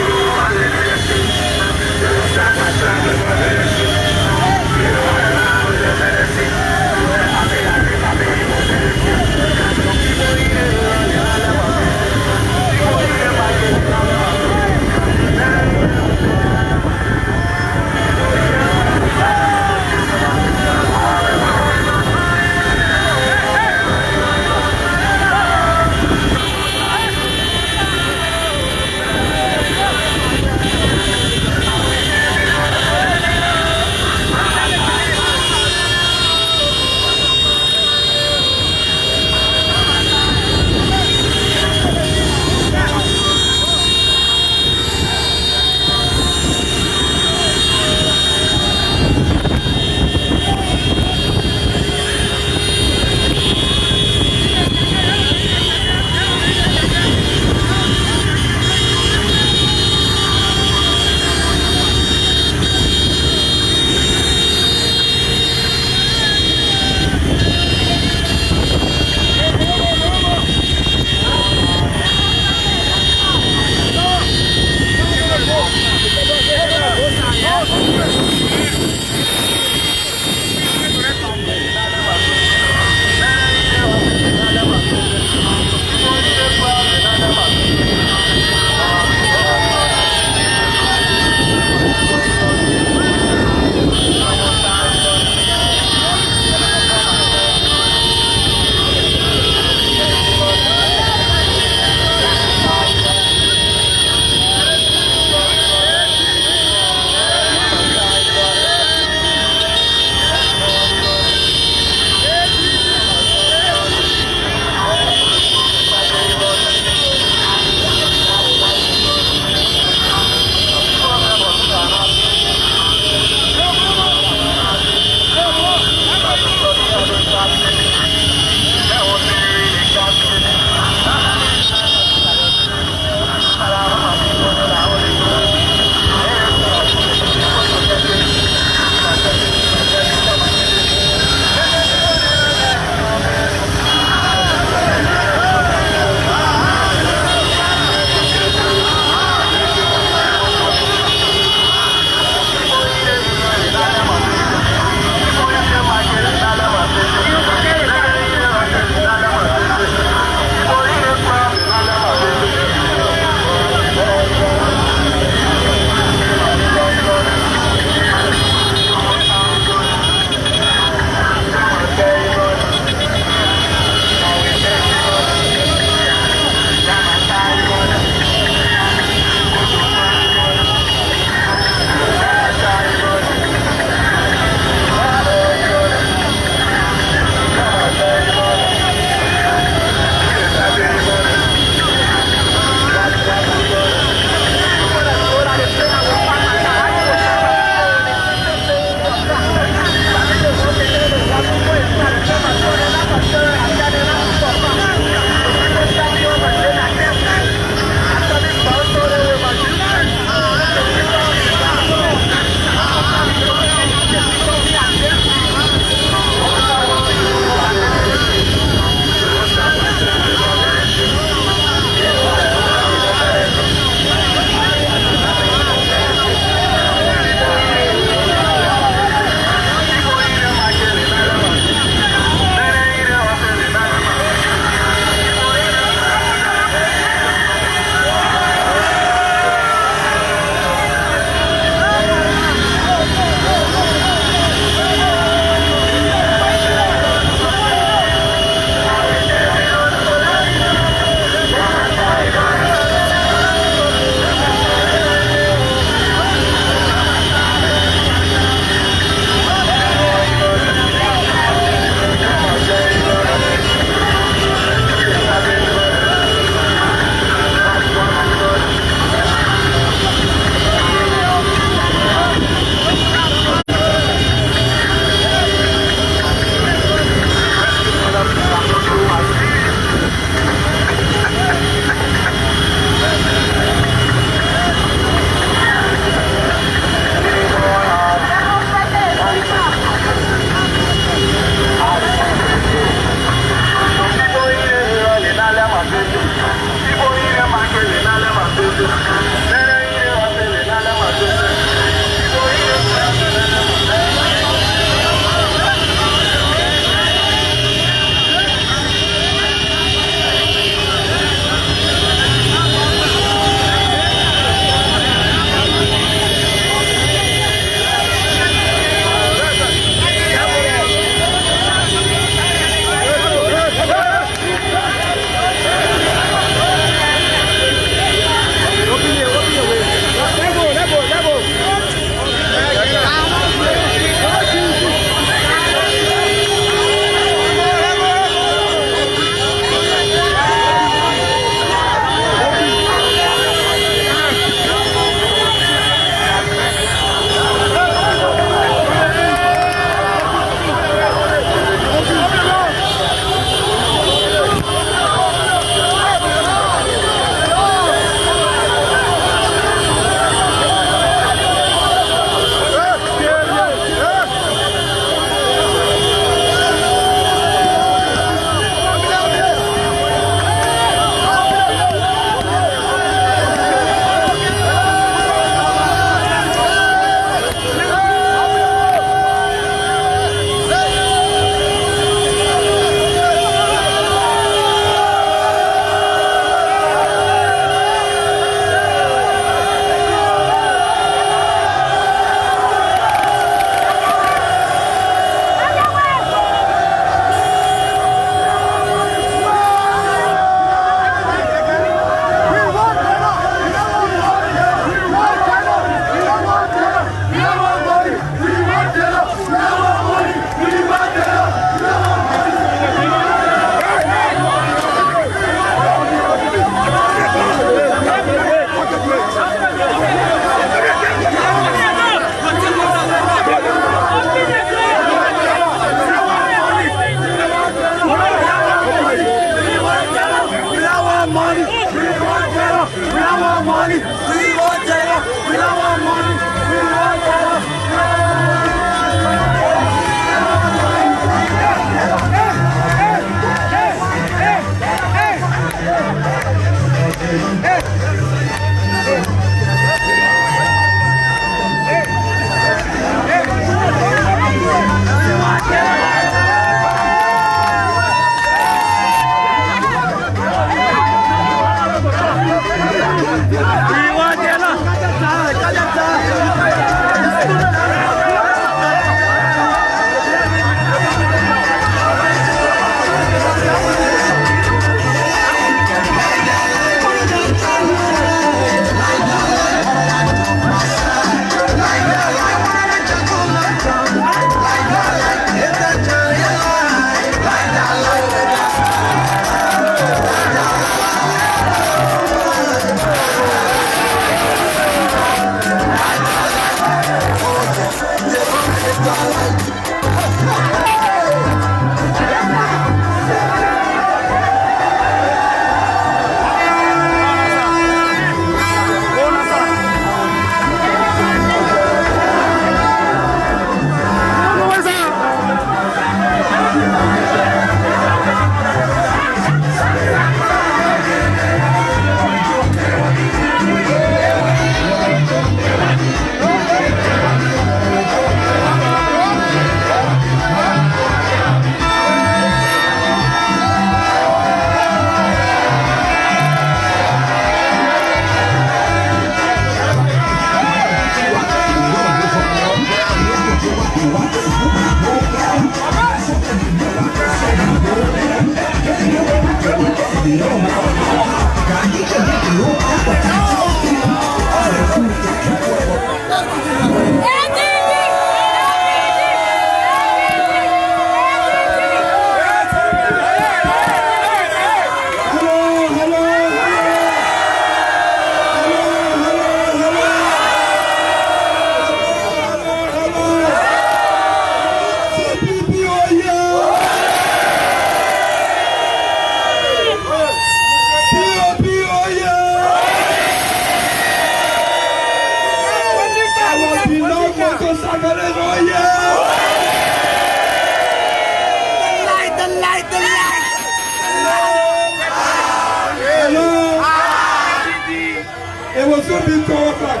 It was so big to our back.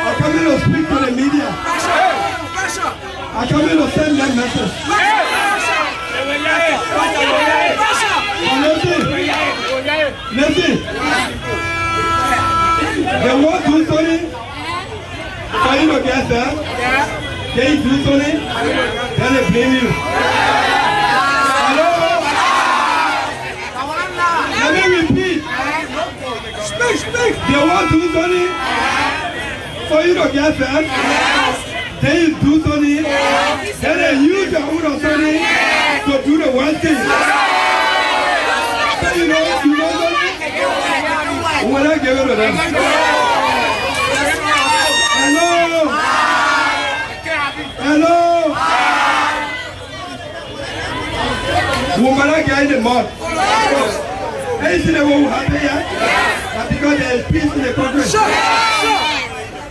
I come in to speak to the media. I come in to send them message. Listen. They won't do something for you to get there. They do something, then they blame you. Hello? Let me repeat. Speak. They won't do something for you to get there. They do something, then they use the own authority to do the one thing. So you know something? When I give it to them. Hello. Woman, I get the mud. Ain't see the one who happy yet? But because there is peace in the country.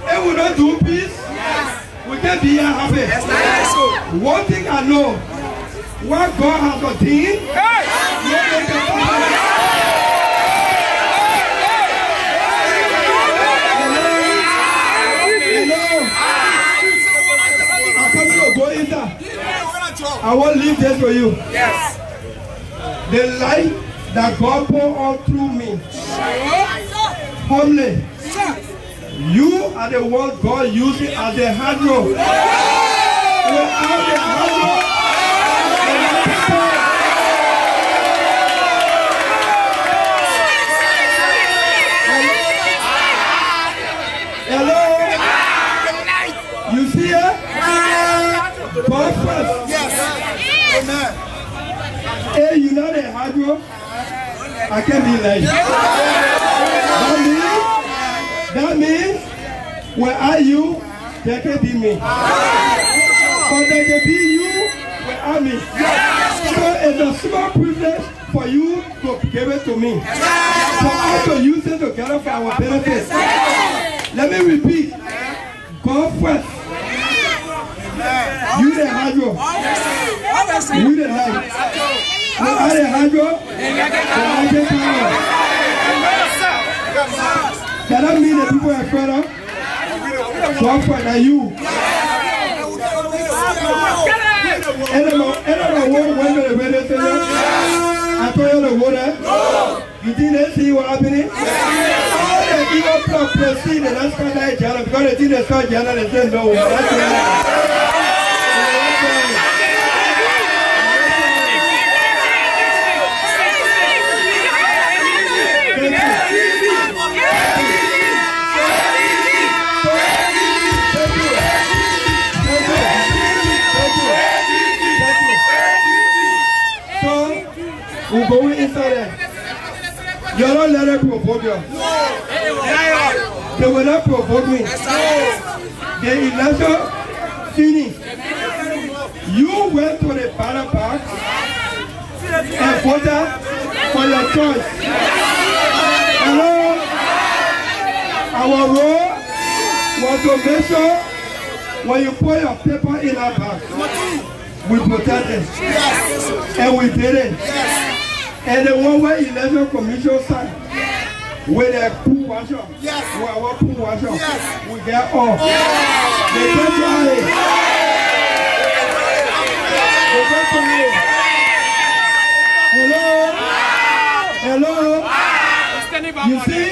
If we don't do peace, we can't be here happy. One thing I know, what God has ordained, I want to leave this for you. Yes. The light that God poured on through me. Humbly. You are the one God using as the handle. Without the handle, hello? You see it? God first. Amen. Hey, you know the hydro? I can't be like that means where are you? There can be me. But there can be you where are me. So it's a small privilege for you to give it to me. For us to use it together for our benefit. Let me repeat. God first. You the hydro. You the light. You are the hydro. That don't mean that people are afraid of. God first are you. And I told you the water. You didn't see what happening? All the evil plot proceed and that's why they judge because they didn't start judging and said no. We'll go inside there. You're not let them provoke you. They will not provoke me. The election finished. You went to the ballot box and voted for your choice. Hello? Our role was to make sure when you put your paper in our box, we protect it. And we did it. And the one where election commission signed with a pool washer, with our pool washer, we get off. They don't try it. They don't try it. Hello? Hello? You see,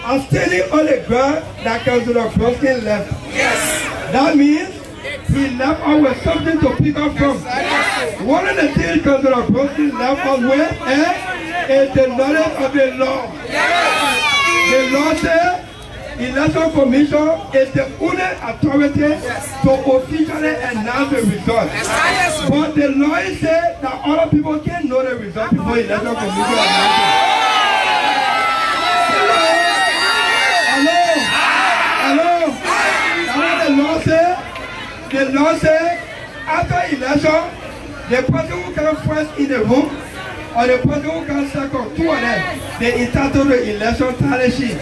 I'm standing on the ground that comes to the crossing left. That means he left us with something to pick up from. One of the things comes to the crossing left us with is the knowledge of the law. The law says Election Commission is the only authority to officially announce the result. But the law says that other people can know the result before Election Commission announces it. Hello? That's what the law says. The law says after election, the person who comes first in the room or the person who comes second, two of them, they entitled the election tally sheet.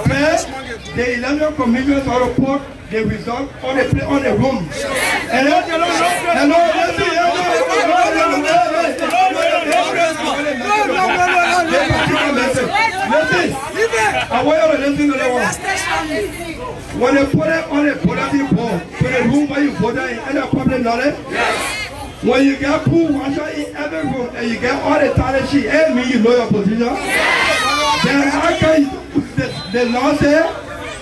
First, the election commission will report the result on the room. Listen, I want you to listen to that one. When they put it on the bulletin board, to the room where you vote in the public knowledge, when you get pool washer in every room and you get all the tally sheet, and me, you know your position. Then how can the law say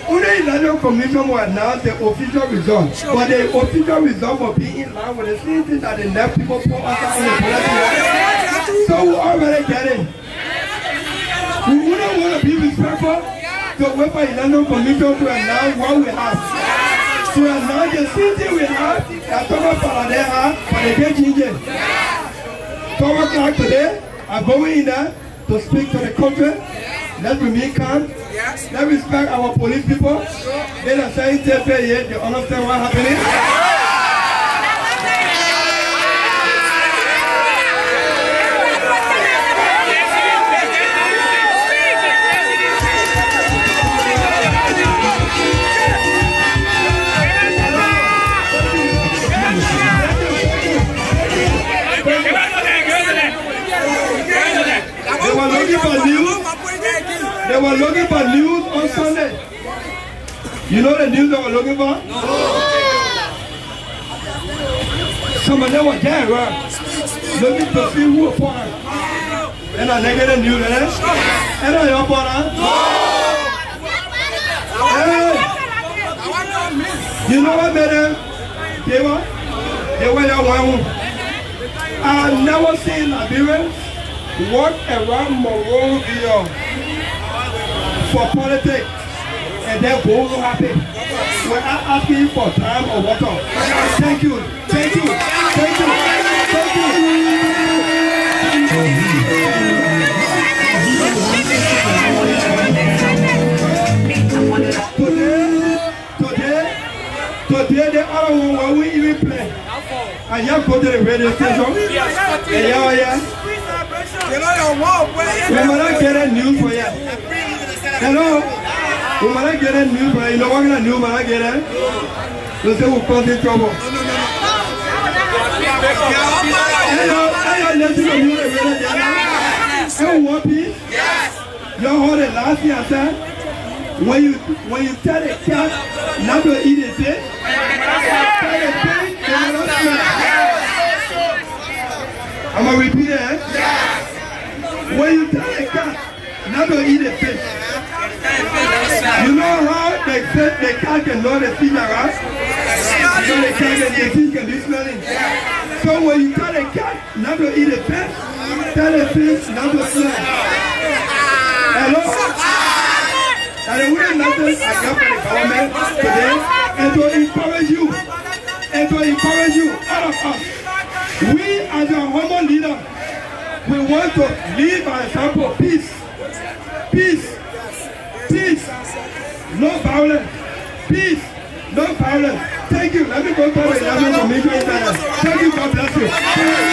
only election commission will announce the official result, but the official result will be in line with the same thing that the left people put us on the bulletin. So we already get it. We wouldn't want to be respectful to wait for election commission to announce what we have. To announce the same thing we have, that Thomas Faraday have, but they can't change it. 12 o'clock today, I'm going in there to speak to the country. Let's remain calm. Let's respect our police people. They are saying they understand what's happening. They were looking for news on Sunday. You know the news they were looking for? No. Some of them were there, right? Looking to see who was for them. And I get the news, eh? And I don't for them. Hey! You know what made them? They were there one room. I've never seen Liberians walk around Monrovia for politics and then go so happy. We're not asking for time or water. Thank you. Thank you. Thank you. Thank Today the other one where we even play. And you go to the radio station. And we might get a news for you. Hello? We might get a news for you. You know what kind of news might get it? They say we'll cause in trouble. Hello, listen to you. Hey, what peace? Yes. You heard it last year, I said? When you tell a cat not to eat a fish, tell a pig they will not smell. I'm going to repeat it, eh? Yes. When you tell a cat not to eat a fish, you know how the cat can know the fish around? So the cat and the fish can be smelling. So when you tell a cat not to eat a fish, tell a fish not to smell. Hello? And the way nothing I got from the government today and to encourage you, all of us. We as a humble leader, we want to lead by example. Peace. Peace. Peace. No violence. Peace. No violence. Thank you. Let me Kool FM from Media Internet. Thank you, God bless you.